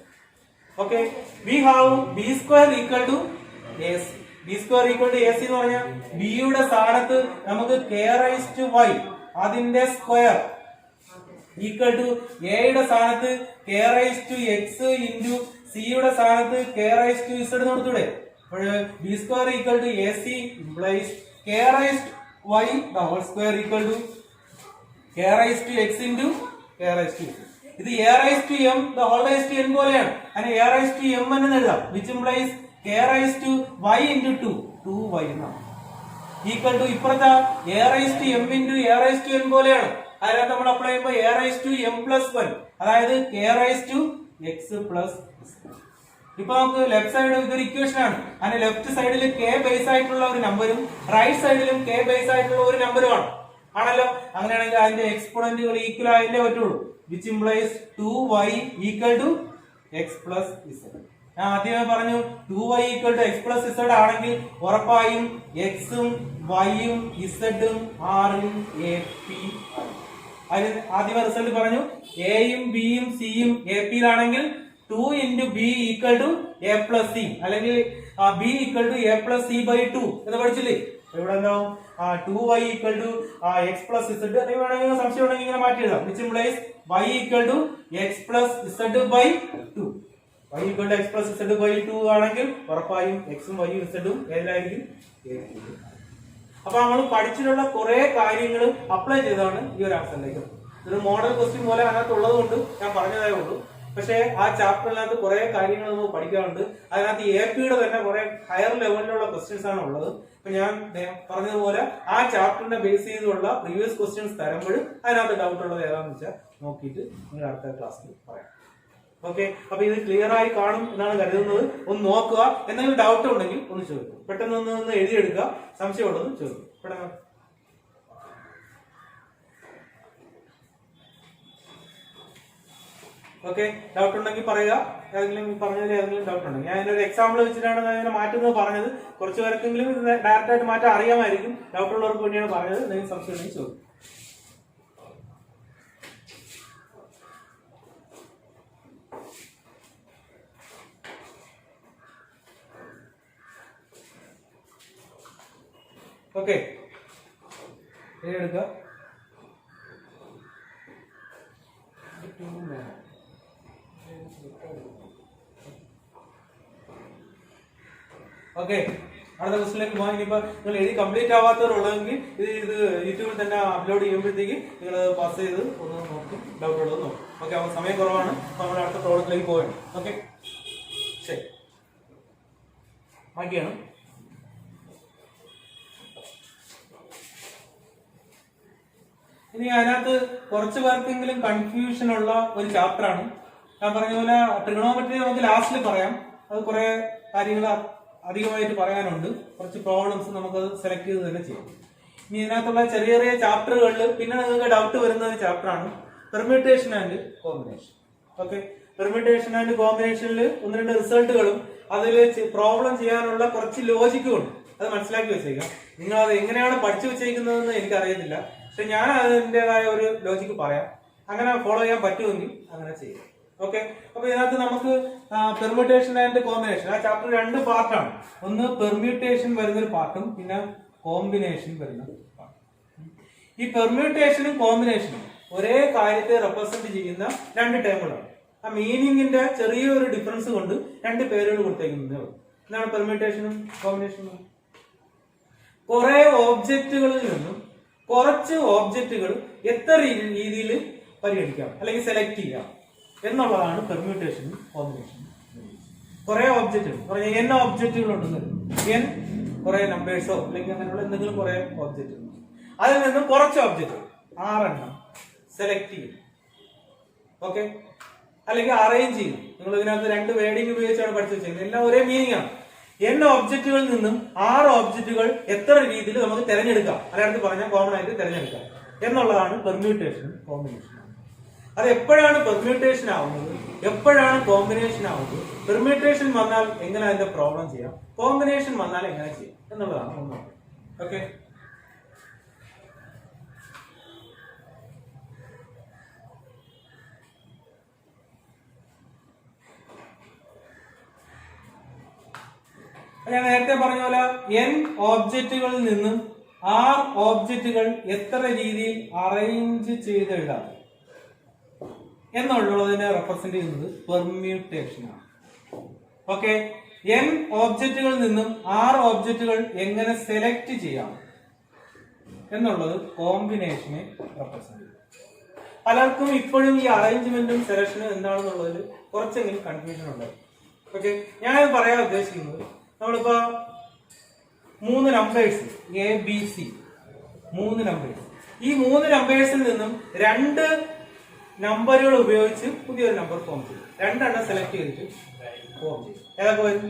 Okay, we have B square equal to A C. B square equal to A C എന്ന് പറഞ്ഞാൽ ബിയുടെ സ്ഥാനത്ത് നമുക്ക് കെ റൈസ് ടു വൈ അതിന്റെ സ്ക്വയർ ഈക്വൽ ടു എയുടെ സ്ഥാനത്ത് K raise to x into സിയുടെ സ്ഥാനത്ത് കെ റൈസ് ടു ഇസഡ് കൊടുത്തൂടെ. അപ്പോൾ B square equal to A C implies K raise to y the whole square equal to K raise to x into K raise to. ഇത് A raise to M the whole raise to N പോലെയാണ്. അങ്ങനെ A raise to M എന്ന് എഴുതാം. Which implies K raise to Y into 2y എന്നാണ്. Equal to ഇപ്പുറത്തെ A raise to M into A raise to N പോലെയാണ്. അതിനകത്ത് നമ്മൾ apply ചെയ്യുമ്പോൾ A raise to M plus 1, അതായത് K raise to X plus. ഇപ്പൊ നമുക്ക് ലെഫ്റ്റ് സൈഡ് ഇതൊരു ഇക്വേഷൻ ആണ്. അതിന്റെ ലെഫ്റ്റ് സൈഡിൽ കെ ബേസ് ആയിട്ടുള്ള ഒരു നമ്പറും റൈറ്റ് സൈഡിലും കെ ബേസ് ആയിട്ടുള്ള ഒരു നമ്പറുമാണ് ആണല്ലോ. അങ്ങനെയാണെങ്കിൽ അതിന്റെ എക്സ്പോണന്റുകൾ ഈക്വൽ ആയതിന്റെ പറ്റുള്ളൂ. Which implies 2y equal to X plus z. ഞാൻ ആദ്യമേ പറഞ്ഞു 2y equal to X plus z ആണെങ്കിൽ ഉറപ്പായും എക്സും വൈയും ഇസഡും ആറും എ പി. അതിന് ആദ്യമേ റിസൾട്ട് പറഞ്ഞു എയും ബിയും സിയും എ പിയിലാണെങ്കിൽ 2 into B equal to A plus C, അല്ലെങ്കിൽ B equal to A plus C by 2 എന്ന് പഠിച്ചില്ലേ. ഇവിടെ എന്താവും 2y equal to X plus Z. വേണമെങ്കിൽ സംശയം ഉണ്ടെങ്കിൽ ഇങ്ങനെ മാറ്റി എഴുതാം. Which implies y equal to X plus Z by 2. y equal to X plus Z by 2 ആണെങ്കിൽ ഉറപ്പായും എക്സും വൈയും ഇസഡും ഏതിലായിരിക്കും? അപ്പൊ നമ്മൾ പഠിച്ചിട്ടുള്ള കുറെ കാര്യങ്ങൾ അപ്ലൈ ചെയ്താണ് ഈ ഒരു ആൻസറിലേക്ക്. ഇതൊരു മോഡൽ ക്വസ്റ്റ്യൻ പോലെ അതിനകത്തുള്ളത് കൊണ്ട് ഞാൻ പറഞ്ഞതേ ഉള്ളൂ. പക്ഷേ ആ ചാപ്റ്ററിനകത്ത് കുറെ കാര്യങ്ങൾ നമുക്ക് പഠിക്കാറുണ്ട്. അതിനകത്ത് AP-യുടെ തന്നെ കുറെ ഹയർ ലെവലിലുള്ള ക്വസ്റ്റ്യൻസ് ആണ് ഉള്ളത്. ഇപ്പൊ ഞാൻ പറഞ്ഞതുപോലെ ആ ചാപ്റ്ററിനെ ബേസ് ചെയ്തുള്ള പ്രീവിയസ് ക്വസ്റ്റ്യൻസ് തരുമ്പോഴും അതിനകത്ത് ഡൗട്ട് ഉള്ളത് ഏതാണെന്ന് വെച്ചാൽ നോക്കിയിട്ട് നിങ്ങൾ അടുത്ത ക്ലാസ്സിൽ പറയാം. ഓക്കെ, അപ്പൊ ഇത് ക്ലിയർ ആയി കാണും എന്നാണ് കരുതുന്നത്. ഒന്ന് നോക്കുക, എന്തെങ്കിലും ഡൗട്ട് ഉണ്ടെങ്കിൽ ഒന്ന് ചോദിക്കും. പെട്ടെന്ന് ഒന്ന് എഴുതിയെടുക്കുക, സംശയമുള്ളത് ചോദിക്കും. പെട്ടെന്ന് ഓക്കെ, ഡൗട്ട് ഉണ്ടെങ്കിൽ പറയുക. ഏതെങ്കിലും പറഞ്ഞതിൽ ഏതെങ്കിലും ഡൗട്ട് ഉണ്ടെങ്കിൽ ഞാൻ ഒരു എക്സാമ്പിൾ വെച്ചിട്ടാണ് ഞാൻ മാറ്റുന്നത് പറഞ്ഞത്. കുറച്ച് പേർക്കെങ്കിലും ഡയറക്റ്റ് ആയിട്ട് മാറ്റാൻ അറിയാമായിരിക്കും. ഡൗട്ട് ഉള്ളവർക്ക് വേണ്ടിയാണ് പറഞ്ഞത്. എന്തെങ്കിലും സംശയം ഉണ്ടെങ്കിൽ ചോദിക്കും. ഓക്കെ, എടുക്കുക. ഓക്കെ, അടുത്ത ക്വസ്റ്റിലേക്ക് പോകാൻ. ഇനിയിപ്പോ നിങ്ങൾ എഴുതി കംപ്ലീറ്റ് ആവാത്തവരുള്ളതെങ്കിൽ ഇത് യൂട്യൂബിൽ തന്നെ അപ്ലോഡ് ചെയ്യുമ്പോഴത്തേക്ക് നിങ്ങൾ പാസ് ചെയ്ത് ഒന്ന് നോക്കും, ഡൗട്ട് ഉള്ളത് നോക്കും. ഓക്കെ, അപ്പോൾ സമയം കുറവാണ്. നമ്മൾ അടുത്ത പ്രോഡക്റ്റിലേക്ക് പോകണം. ഓക്കെ, ശരി, ബാക്കിയാണ്. ഇനി അതിനകത്ത് കുറച്ച് പേർക്കെങ്കിലും കൺഫ്യൂഷൻ ഉള്ള ഒരു ചാപ്റ്ററാണ്. ഞാൻ പറഞ്ഞ പോലെ ട്രിഗണോമെട്രി നമുക്ക് ലാസ്റ്റിൽ പറയാം. അത് കുറെ കാര്യങ്ങൾ അധികമായിട്ട് പറയാനുണ്ട്. കുറച്ച് പ്രോബ്ലംസ് നമുക്കത് സെലക്ട് ചെയ്ത് തന്നെ ചെയ്യാം. ഇനി ഇതിനകത്തുള്ള ചെറിയ ചെറിയ ചാപ്റ്ററുകളിൽ പിന്നെ നിങ്ങൾക്ക് ഡൗട്ട് വരുന്ന ഒരു ചാപ്റ്ററാണ് permutation and combination. Okay, permutation and കോമ്പിനേഷനിൽ ഒന്ന് രണ്ട് റിസൾട്ടുകളും അതിൽ പ്രോബ്ലം ചെയ്യാനുള്ള കുറച്ച് ലോജിക്കും ഉണ്ട്. അത് മനസ്സിലാക്കി വെച്ചേക്കാം. നിങ്ങൾ അത് എങ്ങനെയാണ് പഠിച്ചു വെച്ചേക്കുന്നതെന്ന് എനിക്കറിയത്തില്ല. പക്ഷെ ഞാൻ അതിൻ്റെതായ ഒരു ലോജിക്ക് പറയാം. അങ്ങനെ ഫോളോ ചെയ്യാൻ പറ്റുമെങ്കിൽ അങ്ങനെ ചെയ്യാം. ഓക്കെ, അപ്പൊ ഇതിനകത്ത് നമുക്ക് പെർമ്യൂട്ടേഷൻ ആൻഡ് കോമ്പിനേഷൻ ആ ചാപ്റ്റർ 2 പാർട്ടാണ്. ഒന്ന് പെർമ്യൂട്ടേഷൻ വരുന്നൊരു പാർട്ടും പിന്നെ കോമ്പിനേഷൻ വരുന്ന പാർട്ടും. ഈ പെർമ്യൂട്ടേഷനും കോമ്പിനേഷനും ഒരേ കാര്യത്തെ റെപ്രസെന്റ് ചെയ്യുന്ന 2 ടേമുകളാണ്. ആ മീനിങ്ങിന്റെ ചെറിയൊരു ഡിഫറൻസ് കൊണ്ട് 2 പേരുകൾ കൊടുത്തേക്കുന്നതേ ഉള്ളൂ. എന്താണ് പെർമ്യൂട്ടേഷനും കോമ്പിനേഷനും? കുറെ ഓബ്ജക്റ്റുകളിൽ നിന്നും കുറച്ച് ഓബ്ജക്റ്റുകൾ എത്ര രീതിയിൽ പരിഗണിക്കാം അല്ലെങ്കിൽ സെലക്ട് ചെയ്യാം എന്നുള്ളതാണ് പെർമ്യൂട്ടേഷനും കോമ്പിനേഷനും. കുറെ ഓബ്ജക്റ്റുകൾ പറഞ്ഞ n ഓബ്ജക്റ്റുകൾ ഉണ്ടെന്ന് n കുറെ നമ്പേഴ്സോ അല്ലെങ്കിൽ അങ്ങനെയുള്ള എന്തെങ്കിലും കുറെ ഓബ്ജക്റ്റുകൾ, അതിൽ നിന്നും കുറച്ച് ഓബ്ജക്റ്റുകൾ 6 എണ്ണം സെലക്ട് ചെയ്യും. ഓക്കെ, അല്ലെങ്കിൽ അറേഞ്ച് ചെയ്യും. നിങ്ങൾ ഇതിനകത്ത് 2 വേർഡിങ് ഉപയോഗിച്ചാണ് പഠിച്ചു വെച്ചിരിക്കുന്നത്. എല്ലാം ഒരേ മീനിങ് ആണ്. n ഓബ്ജക്റ്റുകളിൽ നിന്നും 6 ഓബ്ജക്റ്റുകൾ എത്ര രീതിയിൽ നമുക്ക് തിരഞ്ഞെടുക്കാം, അതിനകത്ത് പറഞ്ഞാൽ കോമൺ ആയിട്ട് തിരഞ്ഞെടുക്കാം എന്നുള്ളതാണ് പെർമ്യൂട്ടേഷൻ കോമ്പിനേഷൻ. അത് എപ്പോഴാണ് പെർമ്യൂട്ടേഷൻ ആവുന്നത്, എപ്പോഴാണ് കോമ്പിനേഷൻ ആവുന്നത്, പെർമ്യൂട്ടേഷൻ വന്നാൽ എങ്ങനെ അതിന്റെ പ്രോബ്ലം ചെയ്യാം, കോമ്പിനേഷൻ വന്നാൽ എങ്ങനെ ചെയ്യാം എന്നുള്ളതാണ് ഒന്ന്. ഓക്കെ, ഞാൻ നേരത്തെ പറഞ്ഞ പോലെ n ഓബ്ജക്റ്റുകളിൽ നിന്നും 6 ഓബ്ജക്റ്റുകൾ എത്ര രീതിയിൽ അറേഞ്ച് ചെയ്തെഴുതാം എന്നുള്ളതിനെ റെപ്രസെന്റ് ചെയ്യുന്നത് പെർമ്യൂട്ടേഷൻ ആണ്. ഓക്കെ, n ഓബ്ജക്റ്റുകളിൽ നിന്നും 6 ഓബ്ജക്റ്റുകൾ എങ്ങനെ സെലക്ട് ചെയ്യാം എന്നുള്ളത് കോമ്പിനേഷനെ റെപ്രസെന്റ് ചെയ്യും. പലർക്കും ഇപ്പോഴും ഈ അറേഞ്ച്മെന്റും സെലക്ഷനും എന്താണെന്നുള്ളതിൽ കുറച്ചെങ്കിലും കൺഫ്യൂഷൻ ഉണ്ട്. ഓക്കെ, ഞാൻ പറയാൻ ഉദ്ദേശിക്കുന്നത് നമ്മളിപ്പോ 3 നമ്പേഴ്സ് ABC, 3 നമ്പേഴ്സ്, ഈ 3 നമ്പേഴ്സിൽ നിന്നും 2 നമ്പറുകൾ ഉപയോഗിച്ച് പുതിയൊരു നമ്പർ ഫോം ചെയ്യും. 2 എണ്ണം സെലക്ട് ചെയ്തിട്ട് ഫോം ചെയ്യും. ഏതൊക്കെ വരും?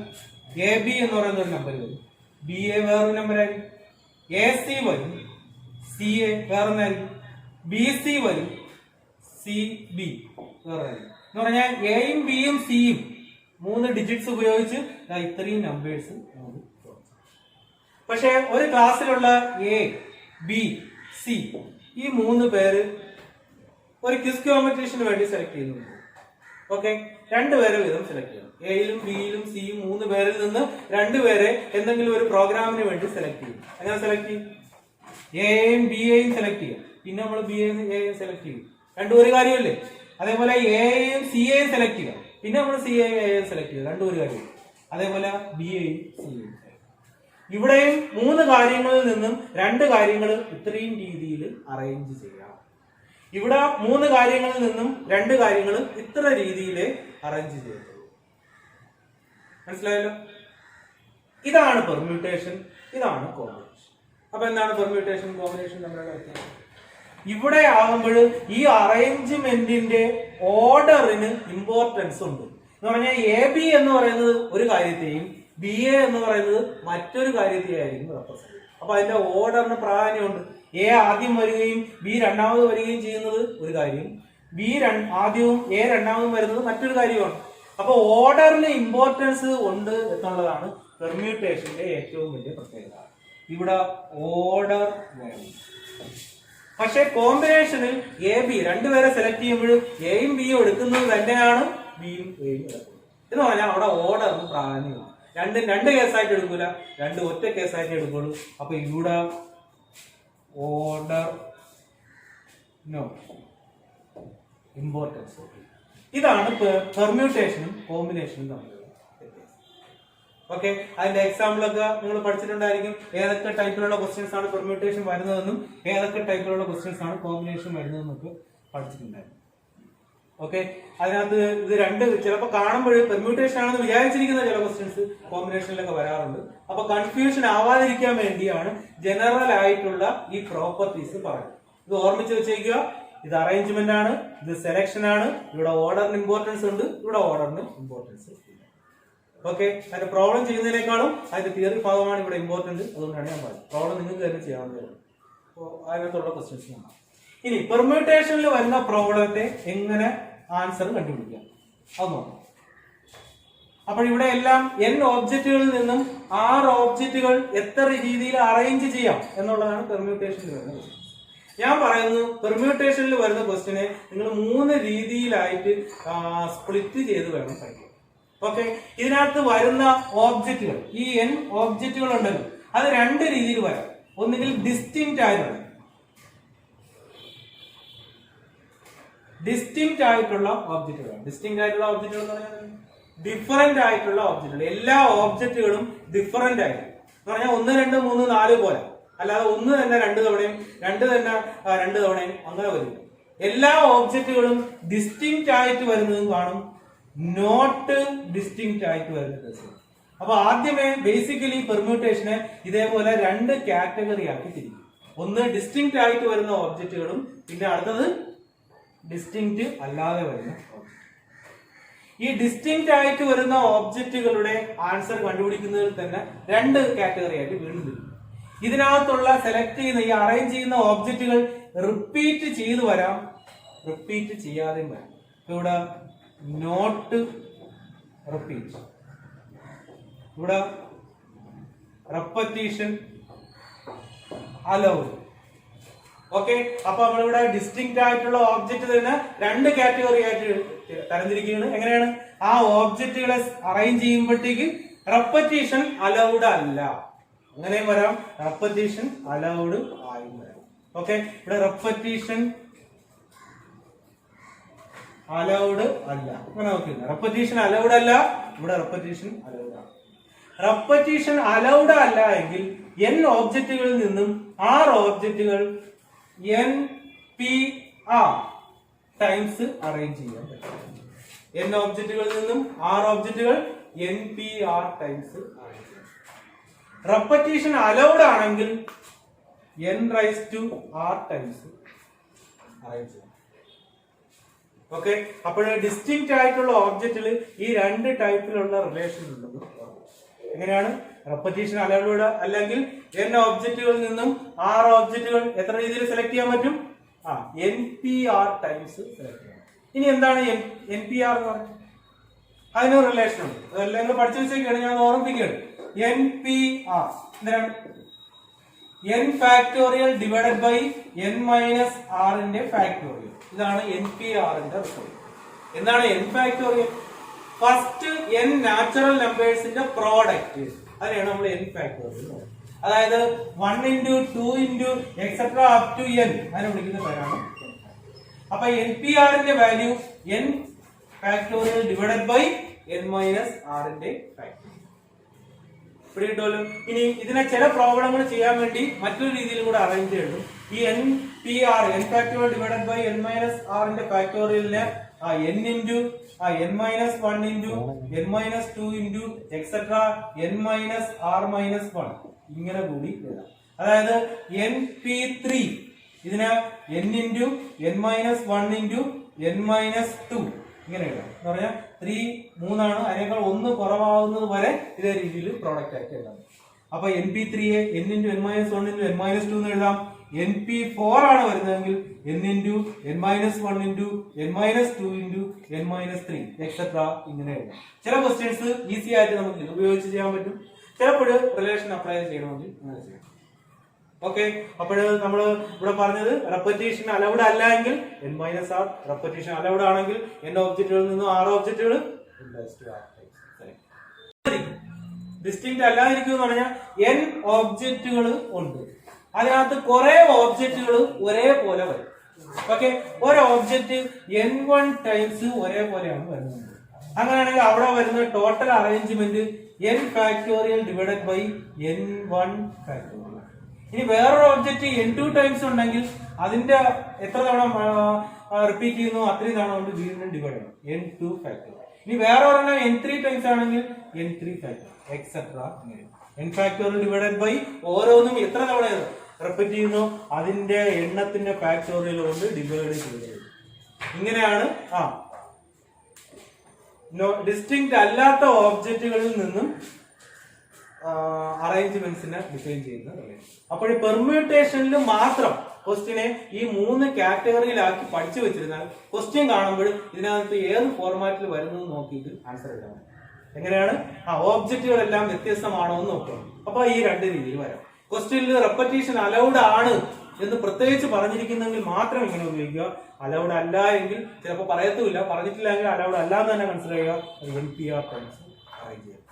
AB എന്ന് പറയുന്ന ഒരു നമ്പർ വരും, BA വേറൊരു നമ്പർ ആയിരിക്കും, AC വരും, CA വേറൊന്നായിരിക്കും, BC വരും, CB വേറൊന്നായിരിക്കും. എന്ന് പറഞ്ഞാൽ എയും ബിയും സിയും 3 ഡിജിറ്റ്സ് ഉപയോഗിച്ച് ഇത്രയും നമ്പേഴ്സ്. പക്ഷെ ഒരു ക്ലാസ്സിലുള്ള A, B, C ഈ 3 പേര് ഒരു ക്വിസ് കോമ്പറ്റീഷന് വേണ്ടി സെലക്ട് ചെയ്യുന്നുണ്ട്. ഓക്കെ, 2 പേരെ വീതം സെലക്ട് ചെയ്യണം. എയിലും ബിയിലും സിയും 3 പേരിൽ നിന്ന് 2 പേരെ എന്തെങ്കിലും ഒരു പ്രോഗ്രാമിന് വേണ്ടി സെലക്ട് ചെയ്യും. അങ്ങനെ സെലക്ട് ചെയ്യും, എയും ബിയെയും സെലക്ട് ചെയ്യും, പിന്നെ നമ്മൾ ബിയെയും എയും സെലക്ട് ചെയ്യും. 2 ഒരു കാര്യമല്ലേ. അതേപോലെ എയും സിയെയും സെലക്ട് ചെയ്യാം, പിന്നെ നമ്മൾ സിയെയും എയും സെലക്ട് ചെയ്യും. 2 ഒരു കാര്യം. അതേപോലെ ബിയെയും സിയെയും. ഇവിടെയും 3 കാര്യങ്ങളിൽ നിന്നും 2 കാര്യങ്ങൾ ഇത്രയും രീതിയിൽ അറേഞ്ച് ചെയ്യാം. ഇവിടെ 3 കാര്യങ്ങളിൽ നിന്നും 2 കാര്യങ്ങൾ ഇത്ര രീതിയിൽ അറേഞ്ച് ചെയ്യത്തുള്ളൂ. മനസ്സിലായല്ലോ? ഇതാണ് പെർമ്യൂട്ടേഷൻ, ഇതാണ് കോമ്പിനേഷൻ. അപ്പൊ എന്താണ് പെർമ്യൂട്ടേഷൻ കോമ്പിനേഷൻ തമ്മിലുള്ള വ്യത്യാസം? ഇവിടെ ആകുമ്പോൾ ഈ അറേഞ്ച്മെന്റിന്റെ ഓർഡറിന് ഇമ്പോർട്ടൻസ് ഉണ്ട്. എന്ന് പറഞ്ഞാൽ എ ബി എന്ന് പറയുന്നത് ഒരു കാര്യത്തെയും ബി എ എന്ന് പറയുന്നത് മറ്റൊരു കാര്യത്തെയായിരിക്കും റെപ്രസെന്റ് ചെയ്യുന്നത്. അപ്പൊ അതിന്റെ ഓർഡറിന് പ്രാധാന്യമുണ്ട്. എ ആദ്യം വരികയും ബി രണ്ടാമത് വരികയും ചെയ്യുന്നത് ഒരു കാര്യം, ബി ആദ്യവും എ രണ്ടാമതും വരുന്നത് മറ്റൊരു കാര്യമാണ്. അപ്പൊ ഓർഡറിന് ഇമ്പോർട്ടൻസ് ഉണ്ട് എന്നുള്ളതാണ് പെർമ്യൂട്ടേഷന്റെ ഏറ്റവും വലിയ പ്രത്യേകത. ഇവിടെ ഓർഡർ വേണം. പക്ഷെ കോമ്പിനേഷനിൽ എ ബി രണ്ടുപേരെ സെലക്ട് ചെയ്യുമ്പോൾ എയും ബിയും എടുക്കുന്നത് തന്നെയാണ് ബിയും എയും എടുക്കുന്നത്. എന്ന് പറഞ്ഞാൽ അവിടെ ഓർഡറിന് പ്രാധാന്യമാണ്. രണ്ട് കേസായിട്ട് എടുക്കൂല, 2 ഒറ്റ കേസായിട്ട് എടുക്കുള്ളൂ. അപ്പൊ ഇവിടെ ഓർഡർ നോ ഇമ്പോർട്ടൻസ്. ഇതാണ് പെർമ്യൂട്ടേഷനും കോമ്പിനേഷനും തമ്മിലുള്ള വ്യത്യാസം. ഓക്കെ, അതിന്റെ എക്സാമ്പിൾ ഒക്കെ നിങ്ങൾ പഠിച്ചിട്ടുണ്ടായിരിക്കും. ഏതൊക്കെ ടൈപ്പിലുള്ള ക്വസ്റ്റ്യൻസ് ആണ് പെർമ്യൂട്ടേഷൻ വരുന്നതെന്നും ഏതൊക്കെ ടൈപ്പിലുള്ള ക്വസ്റ്റ്യൻസ് ആണ് കോമ്പിനേഷൻ വരുന്നതെന്നും ഒക്കെ പഠിച്ചിട്ടുണ്ടായിരുന്നു. ഓക്കെ, അതിനകത്ത് ഇത് രണ്ട് ചിലപ്പോൾ കാണുമ്പോൾ പെർമ്യൂട്ടേഷൻ ആണെന്ന് വിചാരിച്ചിരിക്കുന്ന ചില ക്വസ്റ്റ്യൻസ് കോമ്പിനേഷനിലൊക്കെ വരാറുണ്ട്. അപ്പൊ കൺഫ്യൂഷൻ ആവാതിരിക്കാൻ വേണ്ടിയാണ് ജനറൽ ആയിട്ടുള്ള ഈ പ്രോപ്പർട്ടീസ് പറയുന്നത്. ഇത് ഓർമ്മിച്ച് വെച്ചേക്കുക. ഇത് അറേഞ്ച്മെന്റ് ആണ്, ഇത് സെലക്ഷൻ ആണ്. ഇവിടെ ഓർഡറിന് ഇമ്പോർട്ടൻസ് ഉണ്ട്, ഇവിടെ ഓർഡറിന് ഇമ്പോർട്ടൻസ് ഇല്ല. ഓക്കെ, അതിന്റെ പ്രോബ്ലം ചെയ്യുന്നതിനേക്കാളും അതിന്റെ തിയറി ഭാഗമാണ് ഇവിടെ ഇമ്പോർട്ടന്റ്. അതുകൊണ്ടാണ് ഞാൻ പറയുന്നത് പ്രോബ്ലം നിങ്ങൾക്ക് തന്നെ ചെയ്യാവുന്നതാണ്. അപ്പോൾ അതിനകത്തുള്ള ക്വസ്റ്റ്യൻസ് കാണാം. ഇനി പെർമ്യൂട്ടേഷനിൽ വരുന്ന പ്രോബ്ലത്തെ എങ്ങനെ ആൻസർ കണ്ടുപിടിക്കാം അത് നോക്കാം. അപ്പോൾ ഇവിടെ എല്ലാം n ഓബ്ജക്റ്റുകളിൽ നിന്നും 6 ഓബ്ജക്റ്റുകൾ എത്ര രീതിയിൽ അറേഞ്ച് ചെയ്യാം എന്നുള്ളതാണ് പെർമ്യൂട്ടേഷനിൽ വരുന്ന ക്വസ്റ്റ്യൻ. ഞാൻ പറയുന്നു പെർമ്യൂട്ടേഷനിൽ വരുന്ന ക്വസ്റ്റ്യനെ നിങ്ങൾ 3 രീതിയിലായിട്ട് സ്പ്ലിറ്റ് ചെയ്ത് വേണം പഠിക്കാൻ. ഓക്കെ, ഇതിനകത്ത് വരുന്ന ഓബ്ജക്റ്റുകൾ, ഈ n ഓബ്ജക്റ്റുകൾ ഉണ്ടല്ലോ, അത് 2 രീതിയിൽ വരാം. ഒന്നുകിൽ ഡിസ്റ്റിങ്ക്റ്റ് ആയിട്ടുള്ള ഓബ്ജക്റ്റുകളാണ്. ഡിസ്റ്റിങ്ക്റ്റ് ആയിട്ടുള്ള ഓബ്ജക്റ്റുകൾ എന്ന് പറഞ്ഞാൽ ഡിഫറന്റ് ആയിട്ടുള്ള ഓബ്ജക്റ്റുകൾ. എല്ലാ ഓബ്ജക്റ്റുകളും ഡിഫറന്റ് ആയിരിക്കും. എന്ന് പറഞ്ഞാൽ 1, 2, 3, 4 പോലെ, അല്ലാതെ 1 തന്നെ 2 തവണയും 2 തന്നെ 2 തവണയും അങ്ങനെ വരില്ല. എല്ലാ ഓബ്ജക്റ്റുകളും ഡിസ്റ്റിങ്ക്റ്റ് ആയിട്ട് വരുന്നതും കാണും, നോട്ട് ഡിസ്റ്റിങ്ക്റ്റ് ആയിട്ട് വരുന്നത്. അപ്പൊ ആദ്യമേ ബേസിക്കലി പെർമ്യൂട്ടേഷനെ ഇതേപോലെ 2 കാറ്റഗറി ആക്കി തിരിക്കും. ഒന്ന് ഡിസ്റ്റിങ്ക്റ്റ് ആയിട്ട് വരുന്ന ഓബ്ജക്റ്റുകളും, പിന്നെ അടുത്തത് ഡിസ്റ്റിങ്ക്റ്റ് അല്ലാതെ വരുന്ന ഓബ്ജക്റ്റ്. ഈ ഡിസ്റ്റിങ്ക്റ്റ് ആയിട്ട് വരുന്ന ഓബ്ജക്റ്റുകളുടെ ആൻസർ കണ്ടുപിടിക്കുന്നതിൽ തന്നെ 2 കാറ്റഗറി ആയിട്ട് വീണ്ടും തിരിക്കും. ഇതിനകത്തുള്ള സെലക്ട് ചെയ്യുന്ന ഈ അറേഞ്ച് ചെയ്യുന്ന ഓബ്ജക്റ്റുകൾ റിപ്പീറ്റ് ചെയ്തു വരാം, റിപ്പീറ്റ് ചെയ്യാതെയും വരാം. ഇവിടെ നോട്ട് റിപ്പീറ്റ്, ഇവിടെ റെപ്പറ്റീഷൻ അലൗഡ്. ഓക്കെ, അപ്പൊ നമ്മളിവിടെ ഡിസ്റ്റിങ്ക്റ്റ് ആയിട്ടുള്ള ഓബ്ജക്റ്റ് തന്നെ 2 കാറ്റഗറി ആയിട്ട് തരംതിരിക്കുകയാണ്. എങ്ങനെയാണ്? ആ ഓബ്ജക്റ്റുകളെ അറേഞ്ച് ചെയ്യുമ്പോഴത്തേക്ക് റെപ്പറ്റീഷൻ അലൗഡ് അല്ല, അങ്ങനെയും വരാം, റെപ്പറ്റീഷൻ അലൗഡ് ആയും വരാം. ഓക്കെ, ഇവിടെ റെപ്പറ്റീഷൻ അലൗഡ് അല്ല, അങ്ങനെ നോക്കില്ല. റെപ്പറ്റീഷൻ അലൗഡ് അല്ല, ഇവിടെ റെപ്പറ്റീഷൻ അലൗഡ് ആണ്. റെപ്പറ്റീഷൻ അലൗഡ് അല്ല എങ്കിൽ n ഓബ്ജക്റ്റുകളിൽ നിന്നും 6 ഓബ്ജക്റ്റുകൾ NPR ടൈംസ് അറേഞ്ച് ചെയ്യാൻ പറ്റും. n ഓബ്ജക്റ്റുകളിൽ നിന്നും 6 ഓബ്ജക്റ്റുകൾ NPR ടൈംസ് അറേഞ്ച് ചെയ്യാം. റെപ്പറ്റീഷൻ അലൗഡ് ആണെങ്കിൽ n⁻r ടൈംസ് അറേഞ്ച് ചെയ്യാം. ഓക്കെ, അപ്പോൾ ഡിസ്റ്റിങ്ക്റ്റ് ആയിട്ടുള്ള ഓബ്ജക്റ്റിൽ ഈ 2 ടൈപ്പിലുള്ള റിലേഷൻ ഉള്ളത് എങ്ങനെയാണ്? റെപ്പറ്റീഷൻ അലൗഡ് അല്ലെങ്കിൽ n ഓബ്ജക്റ്റുകളിൽ നിന്നും 6 ഓബ്ജക്റ്റുകൾ എത്ര രീതിയിൽ സെലക്ട് ചെയ്യാൻ പറ്റും? NPR ടൈംസ് സെലക്ട് ചെയ്യാം. ഇനി എന്താണ് NPR എന്ന് പറയുന്നത്? അതിനൊരു റിലേഷൻ ഉണ്ട്, അതെല്ലാം നിങ്ങൾ പഠിച്ചു വെച്ചേക്കാണ്, ഞാൻ ഓർമ്മിപ്പിക്കുകയാണ്. NPR എന്താണ്? n factorial divided by n-r ന്റെ ഫാക്ടോറിയൽ. ഇതാണ് NPR ന്റെ റിസൾട്ട്. എന്താണ് n factorial? First n natural നമ്പേഴ്സിന്റെ പ്രോഡക്റ്റ്, അതിനാണ് നമ്മൾ n ഫാക്ടോറിയൽ. അതായത് 1 × 2 × എക്സെട്ര അപ് ടു n, അതിനെ വിളിക്കുന്ന പേരാണ്. അപ്പൊ NPR ന്റെ value n factorial divided by n-r ന്റെ ഫാക്ടോറിയൽ. ഇവിടെ കിട്ടുമല്ലോ. ഇനി ഇതിനെ ചില പ്രോബ്ലങ്ങൾ ചെയ്യാൻ വേണ്ടി മറ്റൊരു രീതിയിൽ കൂടെ അറേഞ്ച് ചെയ്യണം. ഈ N P R N factorial divided by N minus ആറിന്റെ ഫാക്ടോറിയലിനെ N into N minus 1 into N minus 2 into etcetera N minus R minus 1 ഇങ്ങനെ കൂടി എഴുതാം. അതായത് എൻ പി 3 ഇതിന് N into N minus 1 into N minus 2 ഇങ്ങനെ എഴുതാം. എന്ന് പറഞ്ഞാൽ 3 അതിനേക്കാൾ 1 കുറവാകുന്നത് വരെ ഇതേ രീതിയിൽ പ്രോഡക്റ്റ് ആയിട്ട് എഴുതാം. അപ്പൊ N P 3 N into N minus 1 into N minus 2 എന്ന് എഴുതാം. എൻ പി 4 ആണ് വരുന്നതെങ്കിൽ N into N minus 1 into N minus 2 into N minus 3 etcetera ഇങ്ങനെ എഴുതാം. ചില ക്വസ്റ്റ്യൻസ് ഈസി ആയിട്ട് നമുക്ക് ഇത് ഉപയോഗിച്ച് ചെയ്യാൻ പറ്റും. ചിലപ്പോൾ റിലേഷൻ അപ്ലൈ ചെയ്യണമെങ്കിൽ അങ്ങനെ ചെയ്യാം. ഓക്കെ, അപ്പോൾ നമ്മൾ ഇവിടെ പറഞ്ഞത് റെപ്പറ്റീഷൻ അലൗഡ് അല്ല എങ്കിൽ N minus R, repetition allowed ആണെങ്കിൽ എൻ ഓബ്ജക്റ്റുകളിൽ നിന്നും 6 ഓബ്ജക്റ്റുകൾ ഡിസ്റ്റിങ്ക്റ്റ് അല്ലാതിരിക്കും എന്ന് പറഞ്ഞാൽ എൻ ഓബ്ജക്റ്റുകൾ ഉണ്ട്, അതിനകത്ത് കുറെ ഓബ്ജക്റ്റുകൾ ഒരേപോലെ വരും. ഓക്കെ, ഒരു ഓബ്ജക്റ്റ് n1 ടൈംസ് ഒരേപോലെയാണ് വരുന്നത്. അങ്ങനെയാണെങ്കിൽ അവിടെ വരുന്ന total arrangement n factorial divided by n1 factorial. ഇനി വേറൊരു ഓബ്ജക്റ്റ് n2 ടൈംസ് ഉണ്ടെങ്കിൽ അതിന്റെ എത്ര തവണ റിപ്പീറ്റ് ചെയ്യുന്നു അത്രയും തവണ കൊണ്ട് വീണ്ടും ഡിവൈഡ് ചെയ്യണം, n2 ഫാക്ടോറിയൽ. ഇനി വേറെ ഒരെണ്ണം n3 ടൈംസ് ആണെങ്കിൽ n3 factorial etcetera. n factorial divided by ഓരോന്നും എത്ര തവണ റിപ്പീറ്റ് ചെയ്യുന്നു അതിന്റെ എണ്ണത്തിന്റെ ഫാക്ടോറിയൽ കൊണ്ട് ഡിവൈഡ് ചെയ്ത് ഇങ്ങനെയാണ് ഡിസ്റ്റിങ്ക്റ്റ് അല്ലാത്ത ഓബ്ജക്റ്റുകളിൽ നിന്നും അറേഞ്ച്മെന്റ്സിനെ ഡിഫൈൻ ചെയ്യുന്നത്. അപ്പോൾ ഈ പെർമ്യൂട്ടേഷനിൽ മാത്രം ക്വസ്റ്റ്യനെ ഈ 3 കാറ്റഗറിയിലാക്കി പഠിച്ചു വെച്ചിരുന്നാൽ ക്വസ്റ്റ്യൻ കാണുമ്പോൾ ഇതിനകത്ത് ഏത് ഫോർമാറ്റിൽ വരുന്നത് നോക്കിയിട്ട് ആൻസർ എഴുതാം. എങ്ങനെയാണ് ഓബ്ജക്റ്റുകളെല്ലാം വ്യത്യസ്തമാണോ എന്ന് നോക്കണം. അപ്പൊ ഈ 2 രീതിയിൽ വരാം. ക്വസ്റ്റ്യനിൽ റെപ്പറ്റീഷൻ അലൗഡ് ആണ് എന്ന് പ്രത്യേകിച്ച് പറഞ്ഞിരിക്കുന്നെങ്കിൽ മാത്രം ഇങ്ങനെ ഉപയോഗിക്കുക. അലൗഡ് അല്ല എങ്കിൽ ചിലപ്പോൾ പറയത്തുമില്ല, പറഞ്ഞിട്ടില്ല എങ്കിൽ അലൗഡ് അല്ല എന്ന് തന്നെ കൺസിഡർ ചെയ്യുക. NPR ടൈംസ് അറേഞ്ച് ചെയ്യുക.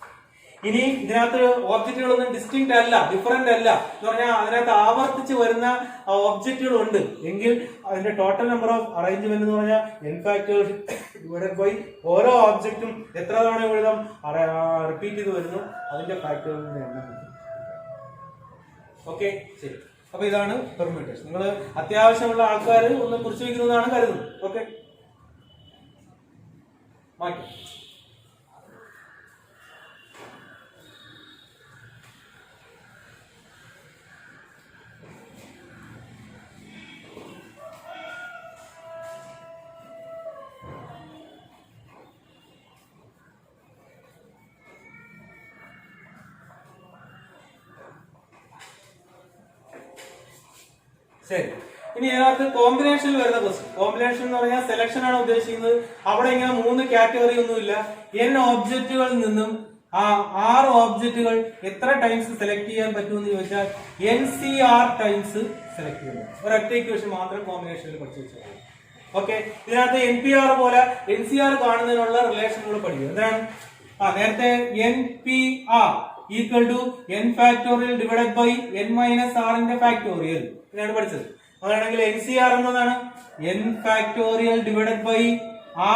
ഇനി ഇതിനകത്ത് ഓബ്ജക്റ്റുകളൊന്നും ഡിസ്റ്റിങ്ക്റ്റ് അല്ല, ഡിഫറന്റ് അല്ല എന്ന് പറഞ്ഞാൽ അതിനകത്ത് ആവർത്തിച്ച് വരുന്ന ഓബ്ജക്റ്റുകൾ ഉണ്ട് എങ്കിൽ അതിന്റെ ടോട്ടൽ നമ്പർ ഓഫ് അറേഞ്ച്മെന്റ് എന്ന് പറഞ്ഞാൽ n ഫാക്ടോറിയൽ ഡിവൈഡഡ് ബൈ ഓരോ ഓബ്ജക്റ്റും എത്ര തവണ എഴുതാം റിപ്പീറ്റ് ചെയ്ത് വരുന്നു അതിന്റെ ഫാക്ടോറിയലിന്റെ എണ്ണം. ഓക്കെ, ശരി. അപ്പൊ ഇതാണ് പെർമ്യൂട്ടേഷൻ. നിങ്ങൾ അത്യാവശ്യമുള്ള ആൾക്കാർ ഒന്ന് കുറിച്ച് വയ്ക്കുന്നതാണ് കരുതുന്നത്. ഓക്കെ, മാറ്റി. ശരി, ഇനി ഇതിനകത്ത് കോമ്പിനേഷനിൽ വരുന്ന ക്വസ്റ്റ്യൻ. കോമ്പിനേഷൻ എന്ന് പറഞ്ഞാൽ സെലക്ഷൻ ആണ് ഉദ്ദേശിക്കുന്നത്. അവിടെ ഇങ്ങനെ 3 കാറ്റഗറി ഒന്നുമില്ല. n ഓബ്ജക്റ്റുകളിൽ നിന്നും 6 ഓബ്ജക്റ്റുകൾ എത്ര ടൈംസ് സെലക്ട് ചെയ്യാൻ പറ്റുമെന്ന് ചോദിച്ചാൽ NCR ടൈംസ് സെലക്ട് ചെയ്യുന്നു. ഒരൊറ്റ ഇക്വേഷൻ മാത്രം കോമ്പിനേഷനിൽ പഠിച്ചു വെച്ചാൽ. ഓക്കെ, ഇതിനകത്ത് NPR പോലെ NCR കാണുന്നതിനുള്ള റിലേഷനുകൾ പഠിക്കുക. എന്താണ് നേരത്തെ NPR equal to n factorial divided by n minus ആറിന്റെ ഫാക്ടോറിയൽ ഇതാണ് പഠിച്ചത്. അങ്ങനെയാണെങ്കിൽ NCR എന്നതാണ് n factorial divided by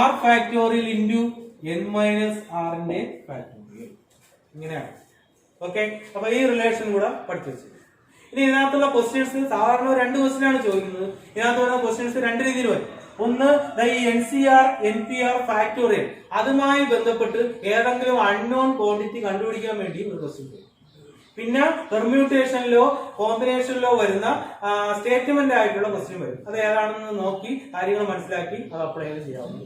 r factorial into n minus ആറിന്റെ ഫാക്ടോറിയൽ ഇങ്ങനെയാണ്. ഓക്കെ, അപ്പൊ ഈ റിലേഷൻ കൂടെ പഠിച്ചു വെച്ചത്. ഇനി ഇതിനകത്തുള്ള ക്വസ്റ്റ്യൻസ് സാധാരണ 2 ക്വസ്റ്റ്യൻ ആണ് ചോദിക്കുന്നത്. ഇതിനകത്ത് വരുന്ന ക്വസ്റ്റ്യൻസ് 2 രീതിയിൽ വരും. ഒന്ന് ഈ NCR NPR ഫാക്ടോറിയൽ അതുമായി ബന്ധപ്പെട്ട് ഏതെങ്കിലും അൺനോൺ ക്വാണ്ടിറ്റി കണ്ടുപിടിക്കാൻ വേണ്ടി ഒരു ക്വസ്റ്റ്യൻ വരും. പിന്നെ പെർമ്യൂട്ടേഷനിലോ കോമ്പിനേഷനിലോ വരുന്ന സ്റ്റേറ്റ്മെന്റ് ആയിട്ടുള്ള ക്വസ്റ്റ്യൻ വരും. അത് ഏതാണെന്ന് നോക്കി കാര്യങ്ങൾ മനസ്സിലാക്കി അത് അപ്ലൈ ചെയ്ത് ചെയ്യാവുന്ന.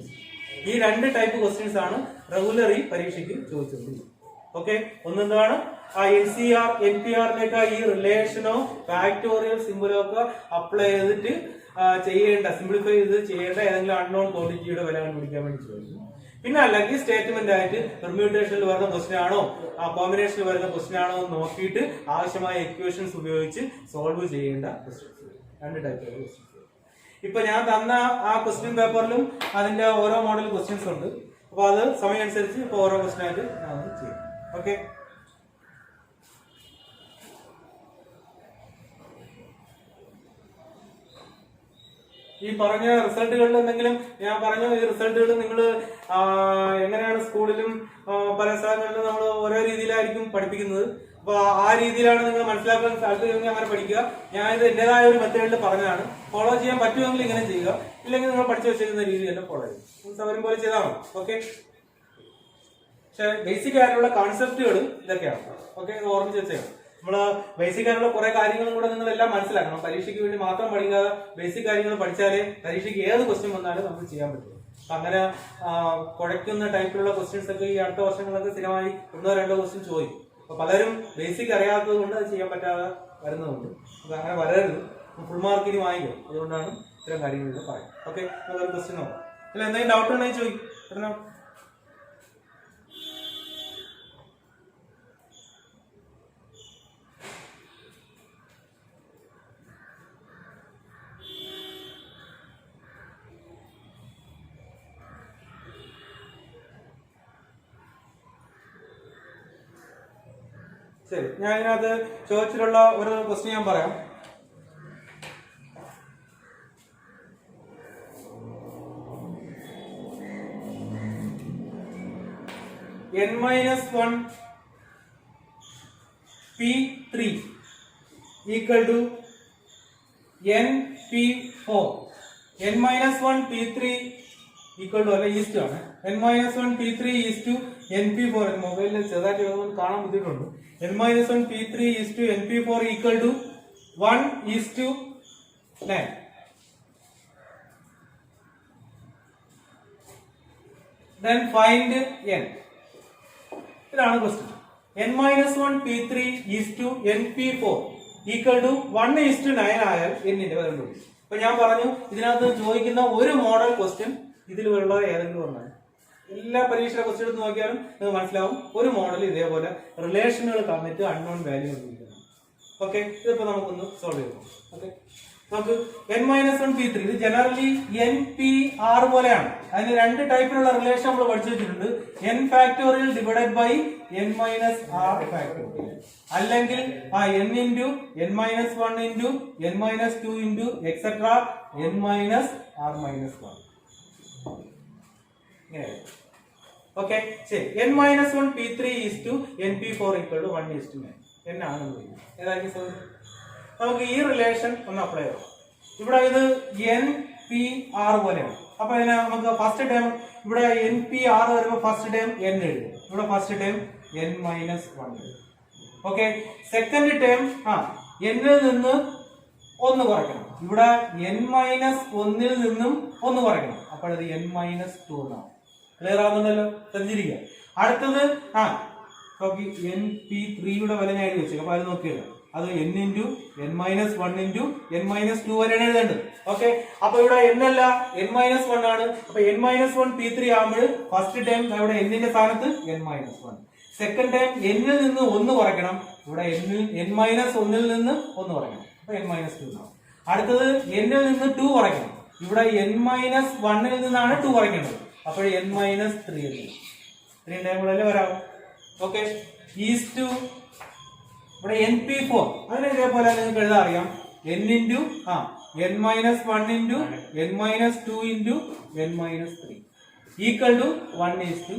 ഈ 2 ടൈപ്പ് ക്വസ്റ്റ്യൻസ് ആണ് റെഗുലറി പരീക്ഷയ്ക്ക് ചോദിച്ചിട്ടുള്ളത്. ഓക്കെ, ഒന്നെന്താണ് NCR NPRിലേക്ക് ഈ റിലേഷനോ ഫാക്ടോറിയൽ സിംബലോ ഒക്കെ അപ്ലൈ ചെയ്തിട്ട് ചെയ്യേണ്ട, സിംപ്ലിഫൈ ചെയ്ത് ചെയ്യേണ്ട ഏതെങ്കിലും അൺനോൺ ക്വാണ്ടിറ്റിയുടെ വില കണ്ടുപിടിക്കാൻ വേണ്ടി ചോദിക്കും. പിന്നെ അല്ലെങ്കിൽ സ്റ്റേറ്റ്മെന്റ് ആയിട്ട് പെർമ്യൂട്ടേഷനിൽ വരുന്ന ക്വസ്റ്റ്യൻ ആണോ കോമ്പിനേഷനിൽ വരുന്ന ക്വസ്റ്റ്യൻ ആണോ എന്ന് നോക്കിയിട്ട് ആവശ്യമായ ഇക്വേഷൻസ് ഉപയോഗിച്ച് സോൾവ് ചെയ്യേണ്ട ക്വസ്റ്റ്യൻസ്. 2 type questions. ഇപ്പൊ ഞാൻ തന്ന ആ ക്വസ്റ്റ്യൻ പേപ്പറിലും അതിന്റെ ഓരോ മോഡൽ ക്വസ്റ്റ്യൻസ് ഉണ്ട്. അപ്പൊ അത് സമയം അനുസരിച്ച് ഇപ്പൊ ഓരോ ക്വസ്റ്റ്യൻ ആയിട്ട് ഞാൻ ചെയ്യും. ഓക്കെ, ഈ പറഞ്ഞ റിസൾട്ടുകളിൽ എന്തെങ്കിലും ഞാൻ പറഞ്ഞ ഈ റിസൾട്ടുകൾ നിങ്ങൾ എങ്ങനെയാണ് സ്കൂളിലും പല സ്ഥലങ്ങളിലും നമ്മൾ ഓരോ രീതിയിലായിരിക്കും പഠിപ്പിക്കുന്നത്. അപ്പൊ ആ രീതിയിലാണ് നിങ്ങൾ മനസ്സിലാക്കാൻ താല്പര്യമെങ്കിൽ അങ്ങനെ പഠിക്കുക. ഞാൻ ഇത് എന്റേതായ ഒരു മെത്തേഡിൽ പറഞ്ഞതാണ്. ഫോളോ ചെയ്യാൻ പറ്റുമെങ്കിൽ ഇങ്ങനെ ചെയ്യുക, ഇല്ലെങ്കിൽ നിങ്ങൾ പഠിച്ചു വെച്ചിരിക്കുന്ന രീതി തന്നെ ഫോളോ ചെയ്യും. സൗകര്യം പോലെ ചെയ്താൽ മതി. ഓക്കെ. പക്ഷെ ബേസിക് ആയിട്ടുള്ള കോൺസെപ്റ്റുകൾ ഇതൊക്കെയാണ്. ഓക്കെ, ഓർമ്മിച്ച് വെച്ചേക്കാം. നമ്മള് ബേസിക് ആയിട്ടുള്ള കുറെ കാര്യങ്ങളും കൂടെ നിങ്ങൾ എല്ലാം മനസ്സിലാക്കണം. പരീക്ഷയ്ക്ക് വേണ്ടി മാത്രം പഠിക്കാതെ ബേസിക് കാര്യങ്ങൾ പഠിച്ചാലേ പരീക്ഷയ്ക്ക് ഏത് ക്വസ്റ്റ്യൻ വന്നാലും നമുക്ക് ചെയ്യാൻ പറ്റും. അപ്പൊ അങ്ങനെ കുഴയ്ക്കുന്ന ടൈപ്പിലുള്ള ക്വസ്റ്റ്യൻസ് ഒക്കെ ഈ അടുത്ത വർഷങ്ങളൊക്കെ സ്ഥിരമായി 1-2 ക്വസ്റ്റ്യൻ ചോദിക്കും. അപ്പൊ പലരും ബേസിക് അറിയാത്തത് കൊണ്ട് അത് ചെയ്യാൻ പറ്റാതെ വരുന്നതുകൊണ്ട് അപ്പൊ അങ്ങനെ വരരുത്. ഫുൾ മാർക്ക് ഇനി വാങ്ങിക്കും. അതുകൊണ്ടാണ് ഇത്തരം കാര്യങ്ങളൊക്കെ പറയാം. ഓക്കെ, നമുക്കൊരു ക്വസ്റ്റ്യൻ നോക്കാം. അല്ല, എന്തെങ്കിലും ഡൗട്ട് ഉണ്ടെങ്കിൽ ചോദിക്കും. ശരി, ഞാൻ ഇതിനകത്ത് ചോദിച്ചിട്ടുള്ള ഒരു ക്വസ്റ്റ്യൻ ഞാൻ പറയാം. n-1 p3 equal to np4. n-1 p3 equal to അല്ല ഈസ്റ്റ് ആണ്. n-1 p3 is to np4. മൊബൈലിൽ ചെറുതായിട്ട് കാണാൻ ബുദ്ധിമുട്ടുണ്ട്. n-1 p3 is to np4 equal to 1:9. Then find n. ഇതാണ് question. n-1 p3 is to np4 equal to 1:9 ആയാൽ എന്നിന്റെ വരണ്ടു. അപ്പൊ ഞാൻ പറഞ്ഞു ഇതിനകത്ത് ചോദിക്കുന്ന ഒരു മോഡൽ ക്വസ്റ്റ്യൻ ഇതിലുള്ള ഏതെങ്കിലും ഒന്നാണ്. എല്ലാ പരീക്ഷ ക്വസ്റ്റ്യൻ എടുത്ത് നോക്കിയാലും നിങ്ങൾക്ക് മനസ്സിലാവും ഒരു മോഡൽ ഇതേപോലെ റിലേഷനുകൾ തന്നിട്ട് അൺനോൺ വാല്യൂ കണ്ടുപിടിക്കണം. ഓക്കെ, ഇതിപ്പോ നമുക്കൊന്ന് സോൾവ് ചെയ്തു. ഓക്കെ, നമുക്ക് n-1 p3 ഇത് ജനറലി npr പോലെയാണ്. അതിന് 2 ടൈപ്പിലുള്ള റിലേഷൻ നമ്മൾ പഠിച്ചു വെച്ചിട്ടുണ്ട്. n factorial divided by n-r factorial, അല്ലെങ്കിൽ n into n-1 into n-2 into etc n-r-1. ഓക്കെ, ശരി. n-1 p3 is to np4 equal to 1:9. എന്നാണ് ഏതായിരിക്കും സോറി? നമുക്ക് ഈ റിലേഷൻ ഒന്ന് അപ്ലൈ ചെയ്യാം. ഇവിടെ ഇത് npr പോലെയാണ്. അപ്പൊ ഇതിനെ നമുക്ക് ഫസ്റ്റ് ടൈം ഇവിടെ npr വരുമ്പോൾ ഫസ്റ്റ് ടൈം n എഴുതും. ഇവിടെ ഫസ്റ്റ് ടൈം n-1 എഴുതും. ഓക്കെ, സെക്കൻഡ് ടൈം n-ൽ നിന്ന് 1 കുറയ്ക്കണം. ഇവിടെ n-1 നിന്നും 1 കുറയ്ക്കണം. അപ്പോൾ ഇത് n-2 എന്നാണ്. ക്ലിയർ ആവുന്നുണ്ടല്ലോ? ശ്രദ്ധിച്ചിരിക്കുക. അടുത്തത് np3യുടെ വില ഞാൻ എഴുതി വെച്ചു. അപ്പൊ അത് നോക്കിയത് അത് n into n-1 into n-2 വരെയാണ് എഴുതേണ്ടത്. ഓക്കെ, അപ്പൊ ഇവിടെ n അല്ല n-1 ആണ്. അപ്പൊ n-1 p3 ആകുമ്പോൾ ഫസ്റ്റ് ടൈം ഇവിടെ n ന്റെ സ്ഥാനത്ത് n-1, സെക്കൻഡ് ടൈം n ൽ നിന്ന് 1 കുറയ്ക്കണം. ഇവിടെ n-1 ൽ നിന്ന് 1 കുറയ്ക്കണം. അപ്പൊ n-2 എന്നാവും. അടുത്തത് n ൽ നിന്ന് 2 കുറയ്ക്കണം. ഇവിടെ n-1 ൽ നിന്നാണ് 2 കുറയ്ക്കേണ്ടത്. അപ്പോൾ n-3 3 ടൈമുകളല്ലേ വരാം. ഓക്കെ, ഈസ് ടു ഇവിടെ np4 അങ്ങനെ ഇതേപോലെ നിങ്ങൾക്ക് എഴുതാൻ അറിയാം. n into n-1 into n-2 into n-3 equal to 1:9.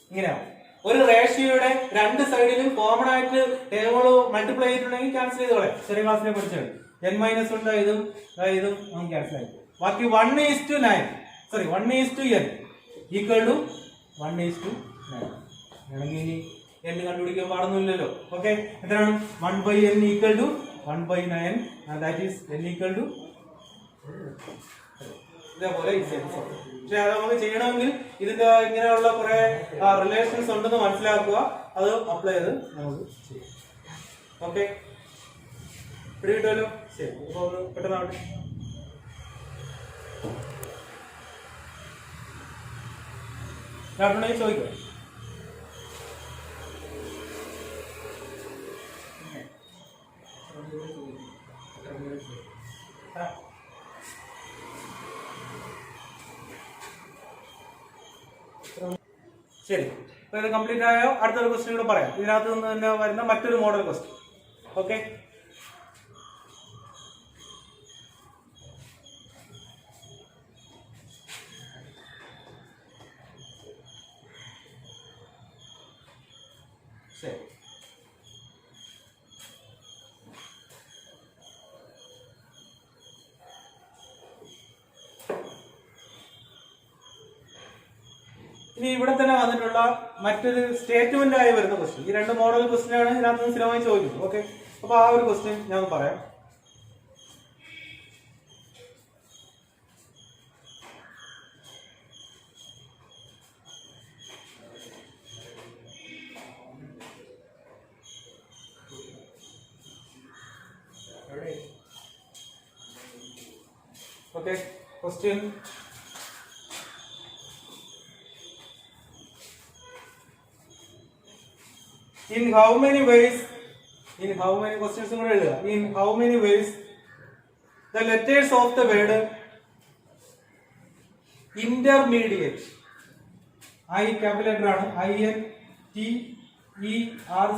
ഇങ്ങനെയാവും. ഒരു റേഷ്യോയുടെ 2 സൈഡിലും കോമൺ ആയിട്ട് ടേമുകൾ മൾട്ടിപ്ലൈ ചെയ്തിട്ടുണ്ടെങ്കിൽ ക്യാൻസൽ ചെയ്തോളെ. ചെറിയ ക്ലാസ്സിനെ പഠിച്ചാൽ n-1 ഇതും ഇതും നമുക്ക് ക്യാൻസൽ ആയി. ബാക്കി 1:9 സോറി 1:n ഈക്വൽ ടു 1:9. ആണെങ്കിൽ ഇനി n കണ്ടുപിടിക്കാൻ പാടൊന്നുമില്ലല്ലോ. ഓക്കെ, എത്രയാണ്? 1/n equal to 1/9. That is n equal to ഇതേപോലെ. പക്ഷെ അത് നമുക്ക് ചെയ്യണമെങ്കിൽ ഇതിന്റെ ഇങ്ങനെയുള്ള കുറെ റിലേഷൻസ് ഉണ്ടെന്ന് മനസ്സിലാക്കുക. അത് അപ്ലൈ ചെയ്ത് നമുക്ക് ചെയ്യാം. ഓക്കെ, പിടികിട്ടുമല്ലോ? ശരി, അപ്പൊ ഒന്ന് പെട്ടെന്നാവട്ടെ. ചോദിക്കാം. ശരി, അപ്പൊ ഇത് കംപ്ലീറ്റ് ആയോ? അടുത്തൊരു ക്വസ്റ്റ്യൻ കൂടെ പറയാം. ഇതിനകത്ത് നിന്ന് തന്നെ വരുന്ന മറ്റൊരു മോഡൽ ക്വസ്റ്റ്യൻ. ഓക്കെ, ശരി. ഇനി ഇവിടെ തന്നെ വന്നിട്ടുള്ള മറ്റൊരു സ്റ്റേറ്റ്മെന്റ് ആയി വരുന്ന ക്വസ്റ്റ്യൻ, ഈ രണ്ട് മോഡൽ ക്വസ്റ്റ്യൻ ആണ് ഇതിനകത്ത് നിന്ന് സ്ഥിരമായി ചോദിക്കുന്നത്. ഓക്കെ, അപ്പൊ ആ ഒരു ക്വസ്റ്റ്യൻ ഞാൻ പറയാം. Okay, question. In how many ways, in how many questions കൂടെ എഴുതുക. In how many ways the letters of the word intermediate, I capital letter ആണ്, INTER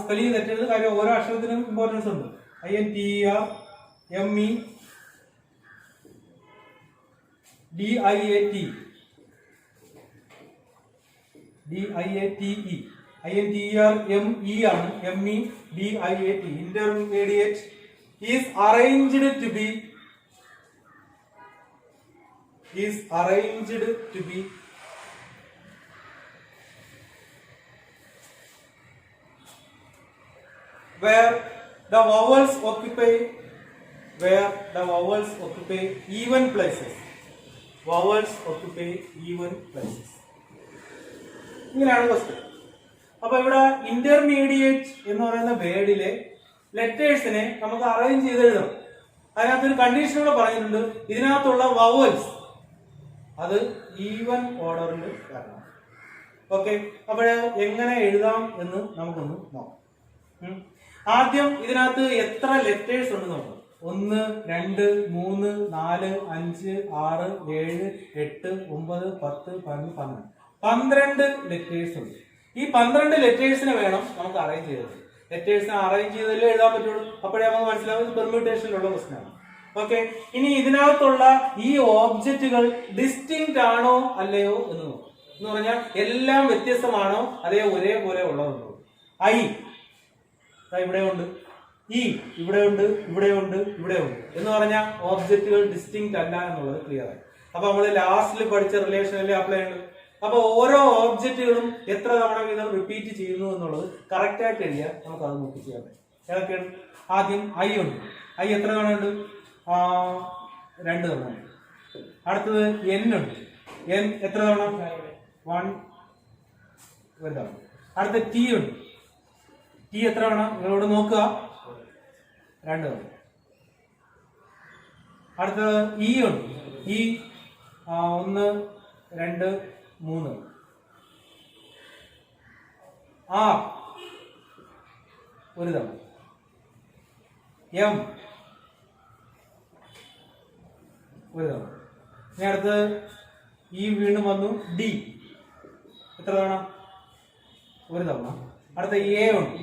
സ്പെല്ലിംഗ് തെറ്റരുത്, കാര്യം ഓരോ അക്ഷരത്തിനും ഇമ്പോർട്ടൻസ് ഉണ്ട്. INTER ME DIATE INTER ME ആണ്, ME DIATE intermediate is arranged to be where the vowels occupy even places. Vowels occupy even places. ഇങ്ങനെയാണ് question. അപ്പൊ ഇവിടെ intermediate എന്ന് പറയുന്ന വേർഡിലെ ലെറ്റേഴ്സിനെ നമുക്ക് അറേഞ്ച് ചെയ്ത് എഴുതണം. അതിനകത്തൊരു കണ്ടീഷൻ കൂടെ പറഞ്ഞിട്ടുണ്ട്, ഇതിനകത്തുള്ള വവൽസ് അത് ഈവൻ ഓർഡറിൽ വരണം. ഓക്കെ, അപ്പോഴ് എങ്ങനെ എഴുതാം എന്ന് നമുക്കൊന്ന് നോക്കാം. ആദ്യം ഇതിനകത്ത് എത്ര ലെറ്റേഴ്സ് ഉണ്ട് നോക്കാം. 1 2 3 4 5 6 7 8 9 10 11 12 ലെറ്റേഴ്സ് ഉണ്ട്. ഈ 12 ലെറ്റേഴ്സിനെ വേണം നമുക്ക് അറേഞ്ച് ചെയ്തത്. ലെറ്റേഴ്സിനെ അറേഞ്ച് ചെയ്തല്ലേ എഴുതാൻ പറ്റുള്ളൂ. അപ്പോഴേ നമുക്ക് മനസ്സിലാവുന്നത് പെർമ്യൂട്ടേഷനിലുള്ള ക്വസ്റ്റ്യൻ ആണ്. ഓക്കെ, ഇനി ഇതിനകത്തുള്ള ഈ ഓബ്ജക്റ്റുകൾ ഡിസ്റ്റിങ്ക്റ്റ് ആണോ അല്ലയോ എന്ന് നോക്കാം. എന്ന് പറഞ്ഞാൽ എല്ലാം വ്യത്യസ്തമാണോ അതേ ഒരേപോലെ ഉള്ളതുണ്ടോ. ഐ ഇവിടെ ഉണ്ട്, ഇ ഇവിടെ ഉണ്ട്, ഇവിടെ ഉണ്ട്, ഇവിടെ ഉണ്ട് എന്ന് പറഞ്ഞാൽ ഓബ്ജക്റ്റുകൾ ഡിസ്റ്റിങ്ക്റ്റ് അല്ല എന്നുള്ളത് ക്ലിയർ ആയി. അപ്പൊ നമ്മൾ ലാസ്റ്റിൽ പഠിച്ച റിലേഷനിൽ അപ്ലൈ ചെയ്യുന്നത്. അപ്പൊ ഓരോ ഓബ്ജക്റ്റുകളും എത്ര തവണ വീതം റിപ്പീറ്റ് ചെയ്യുന്നു എന്നുള്ളത് കറക്റ്റ് ആയിട്ട് എഴുതിയാൽ നമുക്ക് അത് നോക്കി ചെയ്യാൻ പറ്റും. ഏതൊക്കെയാണ്? ആദ്യം ഐ ഉണ്ട്. ഐ എത്ര തവണ ഉണ്ട്? 2 തവണ ഉണ്ട്. അടുത്തത് എൻ ഉണ്ട്. എൻ എത്ര തവണ? 1 തവണ. അടുത്ത ടി ഉണ്ട്. ടി എത്ര തവണ? നിങ്ങളോട് നോക്കുക, 2 തവണ. അടുത്തത് ഇ ഉണ്ട്. ഇ 1 2 3. ആർ 1 തവണ. എം 1 തവണ. ഇനി അടുത്ത് ഇ വീണ്ടും വന്നു. ഡി എത്ര തവണ? 1 തവണ. അടുത്ത എ ഉണ്ട്,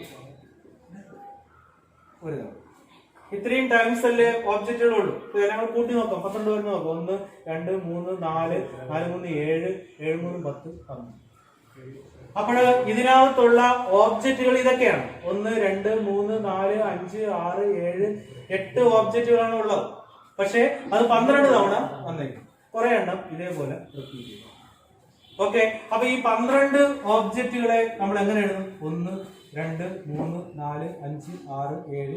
1 തവണ. ഇത്രയും ടൈംസ് അല്ലേ ഓബ്ജക്റ്റുകളുള്ളൂ. ഞങ്ങൾ കൂട്ടി നോക്കാം. 12 വരുന്ന നോക്കാം. 1 2 3 4 4 3 7 7 3 10 11. അപ്പോൾ ഇതിനകത്തുള്ള ഓബ്ജക്റ്റുകൾ ഇതൊക്കെയാണ്. 1 2 3 4 5 6 7 8 ഓബ്ജക്റ്റുകളാണ് ഉള്ളത്. പക്ഷെ അത് 12 തവണ വന്നേക്കും. കുറെ എണ്ണം ഇതേപോലെ റിപ്പീറ്റ് ചെയ്യും. ഓക്കെ, അപ്പൊ ഈ 12 ഓബ്ജക്റ്റുകളെ നമ്മൾ എങ്ങനെ എഴുതും? 1 2 3 4 5 6 7 8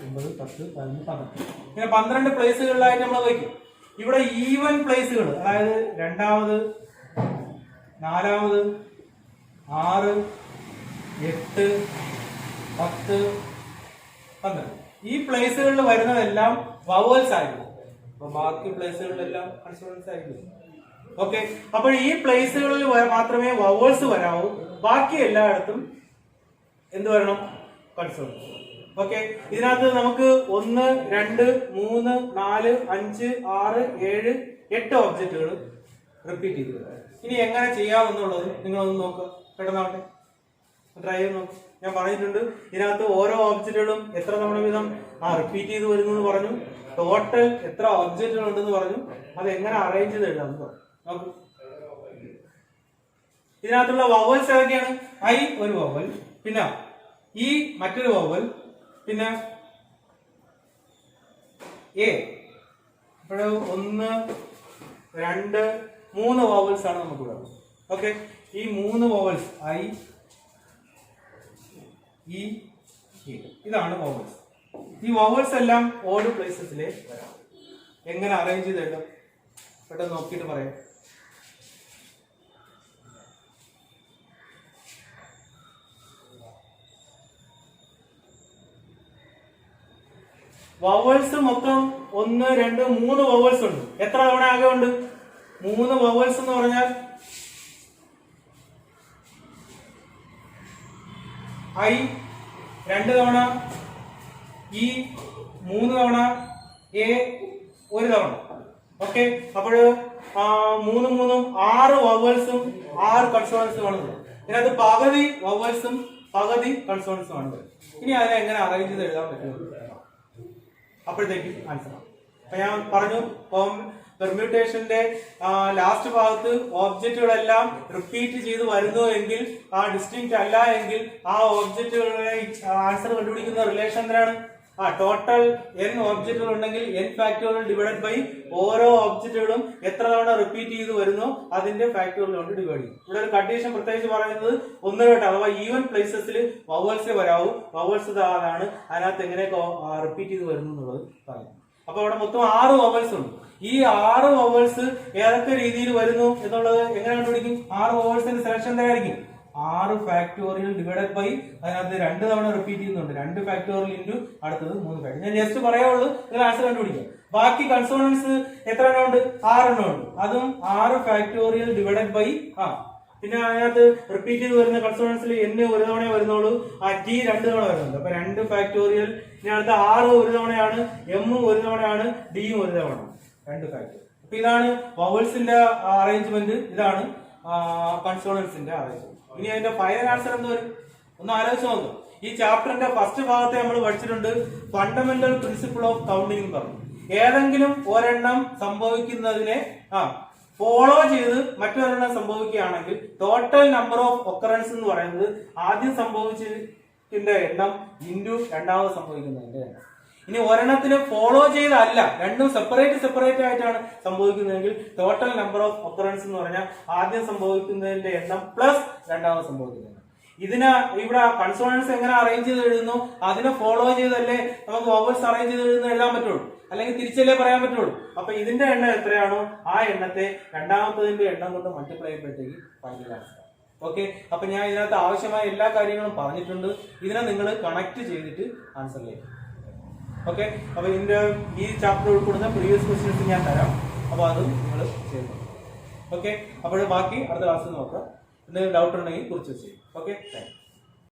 9 10 11 12. ഇങ്ങനെ 12 പ്ലേസുകളിലായിട്ട് നമ്മൾ വയ്ക്കും. ഇവിടെ ഈവൻ പ്ലേസുകൾ, അതായത് 2ാമത് 4ാമത് 6 8 10 12 ഈ പ്ലേസുകളിൽ വരുന്നതെല്ലാം വവൽസ് ആയിരിക്കും. അപ്പൊ ബാക്കി പ്ലേസുകളിലെല്ലാം കൺസോണൻസ് ആയിരിക്കും. ഓക്കെ, അപ്പോൾ ഈ പ്ലേസുകളിൽ മാത്രമേ വവൽസ് വരാവൂ. ബാക്കി എല്ലായിടത്തും എന്ത് വരണം? കൺസോണൻസ്. ഓക്കെ, ഇതിനകത്ത് നമുക്ക് 1 2 3 4 5 6 7 8 ഓബ്ജക്റ്റുകൾ റിപ്പീറ്റ് ചെയ്ത് വരാം. ഇനി എങ്ങനെ ചെയ്യാമെന്നുള്ളത് നിങ്ങളൊന്ന് നോക്കുക. പെട്ടെന്നാവട്ടെ, ട്രൈ ചെയ്ത് നോക്കുക. ഞാൻ പറഞ്ഞിട്ടുണ്ട് ഇതിനകത്ത് ഓരോ ഓബ്ജക്റ്റുകളും എത്ര തവണ വീതം റിപ്പീറ്റ് ചെയ്ത് വരുന്നു എന്ന് പറഞ്ഞു. ടോട്ടൽ എത്ര ഓബ്ജക്റ്റുകൾ ഉണ്ടെന്ന് പറഞ്ഞു. അത് എങ്ങനെ അറേഞ്ച് ചെയ്ത് എഴുതാമെന്ന് പറഞ്ഞു. നോക്കൂ, ഇതിനകത്തുള്ള വവൽസ് ഏതൊക്കെയാണ്? ഐ ഒരു വവൽ, പിന്നെ ഈ മറ്റൊരു വവൽ, പിന്നെ എ. ഇപ്പോഴ് 1 2 3 വവൽസ് ആണ് നമുക്ക് ഉള്ളത്. ഓക്കെ, ഈ 3 വോവൽസ് ഐ ഇ ഇതാണ് വോവൽസ്. ഈ വോവൽസ് എല്ലാം ഓഡ് പ്ലേസസിലെ വരാം. എങ്ങനെ അറേഞ്ച് ചെയ്ത് എഴുതാം പെട്ടെന്ന് നോക്കിയിട്ട് പറയാം. വവൽസ് മൊത്തം 1, 2, 3 വവൽസ് ഉണ്ട്. എത്ര തവണ ആകെ ഉണ്ട്? 3 വവൽസ് എന്ന് പറഞ്ഞാൽ ഐ 2 തവണ, ഇ 3 തവണ, എ 1 തവണ. ഓക്കെ, അപ്പോൾ 3 3 6 വവൽസും 6 കൺസോണൻസും ആണ്. ഇതിനകത്ത് പകുതി വവൽസും പകുതി കൺസോണൻസും ആണ്. ഇനി അതിനെ എങ്ങനെ അറേഞ്ച് ചെയ്ത് എഴുതാൻ പറ്റും? അപ്പോഴത്തേക്ക് ആൻസർ ആണ്. അപ്പൊ ഞാൻ പറഞ്ഞു, പെർമ്യൂട്ടേഷന്റെ ലാസ്റ്റ് ഭാഗത്ത് ഓബ്ജക്റ്റുകളെല്ലാം റിപ്പീറ്റ് ചെയ്ത് വരുന്നു എങ്കിൽ, ഡിസ്റ്റിങ്ക്റ്റ് അല്ല എങ്കിൽ, ആ ഓബ്ജക്റ്റുകളുടെ ആൻസർ കണ്ടുപിടിക്കുന്ന റിലേഷൻ എന്തിനാണ്? ടോട്ടൽ n ഓബ്ജക്റ്റുകൾ ഉണ്ടെങ്കിൽ n ഫാക്ടോറിയൽ ഡിവൈഡഡ് ബൈ ഓരോ ഓബ്ജക്റ്റുകളും എത്ര തവണ റിപ്പീറ്റ് ചെയ്ത് വരുന്നു അതിന്റെ ഫാക്ടോറിയൽ കൊണ്ട് ഡിവൈഡ് ചെയ്യും. ഇവിടെ ഒരു കണ്ടീഷൻ പ്രത്യേകിച്ച് പറയുന്നത് 1 കേട്ടോ, അഥവാ ഈവൻ പ്ലേസസിൽ വവൽസേ വരാവൂ. വവൽസ് ആണ് അതിനകത്ത് എങ്ങനെയൊക്കെ റിപ്പീറ്റ് ചെയ്ത് വരുന്നു എന്നുള്ളത് പറയും. അപ്പൊ ഇവിടെ മൊത്തം 6 വവൽസ് ഉണ്ട്. ഈ 6 വവൽസ് ഏതൊക്കെ രീതിയിൽ വരുന്നു എന്നുള്ളത് എങ്ങനെ കണ്ടുപിടിക്കും? 6 വവൽസിന്റെ സെലക്ഷൻ എന്തായിരിക്കും? 6 ഫാക്ടോറിയൽ ഡിവൈഡഡ് ബൈ അതിനകത്ത് 2 തവണ റിപ്പീറ്റ് ചെയ്യുന്നുണ്ട്. 2 ഫാക്ടോറിയൽ ഇൻറ്റു അടുത്തത് 3 ഫാക്ടോറിയൽ. ഞാൻ ജസ്റ്റ് പറയാവുള്ളൂ, നിങ്ങൾ ആൻസർ കണ്ടുപിടിക്കുക. ബാക്കി കൺസോണൻസ് എത്ര എണ്ണം ഉണ്ട്? 6 എണ്ണം ഉണ്ട്. അതും 6 ഫാക്ടോറിയൽ ഡിവൈഡഡ് ബൈ പിന്നെ അതിനകത്ത് റിപ്പീറ്റ് ചെയ്ത് വരുന്ന കൺസോണൻസിൽ n 1 തവണ വരുന്നുള്ളൂ, t 2 തവണ വരുന്നുണ്ട്. അപ്പൊ 2 ഫാക്ടോറിയൽ. ഇതിനകത്ത് 6 1 തവണയാണ്, m 1 തവണയാണ്, d 1 തവണ, 2 ഫാക്ടോറിയൽ. അപ്പൊ ഇതാണ് വവൽസിന്റെ അറേഞ്ച്മെന്റ്, ഇതാണ് കൺസോണൻസിന്റെ അറേഞ്ച്മെന്റ്. ഇനി അതിന്റെ ഫൈനൽ ആൻസർ എന്ത് വരും? ഒന്ന് ആലോചിച്ച് നോക്കുക. ഈ ചാപ്റ്ററിന്റെ ഫസ്റ്റ് ഭാഗത്തെ നമ്മൾ പഠിച്ചിട്ടുണ്ട് ഫണ്ടമെന്റൽ പ്രിൻസിപ്പിൾ ഓഫ് കൗണ്ടിംഗ് എന്ന് പറഞ്ഞു. ഏതെങ്കിലും ഒരെണ്ണം സംഭവിക്കുന്നതിനെ ഫോളോ ചെയ്ത് മറ്റൊരെണ്ണം സംഭവിക്കുകയാണെങ്കിൽ ടോട്ടൽ നമ്പർ ഓഫ് ഒക്കറൻസ് എന്ന് പറയുന്നത് ആദ്യം സംഭവിച്ചതിന്റെ എണ്ണം ഇൻറ്റു രണ്ടാമത് സംഭവിക്കുന്നതിന്റെ എണ്ണം. ഇനി ഒരെണ്ണത്തിന് ഫോളോ ചെയ്തല്ല, രണ്ടും സെപ്പറേറ്റ് ആയിട്ടാണ് സംഭവിക്കുന്നതെങ്കിൽ ടോട്ടൽ നമ്പർ ഓഫ് ഒക്കറൻസ് എന്ന് പറഞ്ഞാൽ ആദ്യം സംഭവിക്കുന്നതിന്റെ എണ്ണം പ്ലസ് രണ്ടാമത് സംഭവിക്കുന്നത്. ഇവിടെ കൺസോണൻസ് എങ്ങനെ അറേഞ്ച് ചെയ്ത് എഴുതുന്നു അതിനെ ഫോളോ ചെയ്തല്ലേ നമുക്ക് വവൽസ് അറേഞ്ച് ചെയ്ത് എഴുതാൻ പറ്റുള്ളൂ, അല്ലെങ്കിൽ തിരിച്ചല്ലേ പറയാൻ പറ്റുള്ളൂ. അപ്പൊ ഇതിന്റെ എണ്ണം എത്രയാണോ ആ എണ്ണത്തെ രണ്ടാമത്തതിന്റെ എണ്ണം കൊണ്ട് മൾട്ടിപ്ലൈ ചെയ്യുമ്പോഴത്തേക്ക് ഫൈനൽ ആൻസർ. ഓക്കെ, അപ്പൊ ഞാൻ ഇതിനകത്ത് ആവശ്യമായ എല്ലാ കാര്യങ്ങളും പറഞ്ഞിട്ടുണ്ട്. ഇതിനെ നിങ്ങൾ കണക്ട് ചെയ്തിട്ട് ആൻസർ ചെയ്യും. ഓക്കെ, അപ്പൊ ഇതിന്റെ ഈ ചാപ്റ്റർ ഉൾപ്പെടുന്ന പ്രീവിയസ് ക്വസ്റ്റ്യൻസ് ഞാൻ തരാം. അപ്പൊ അതും നിങ്ങൾ ചെയ്തു. ഓക്കെ, അപ്പോൾ ബാക്കി അടുത്ത ക്ലാസ്സിൽ നോക്കാം. എന്തെങ്കിലും ഡൗട്ട് ഉണ്ടെങ്കിൽ കുറിച്ച് ചെയ്യും. Okay, thank you.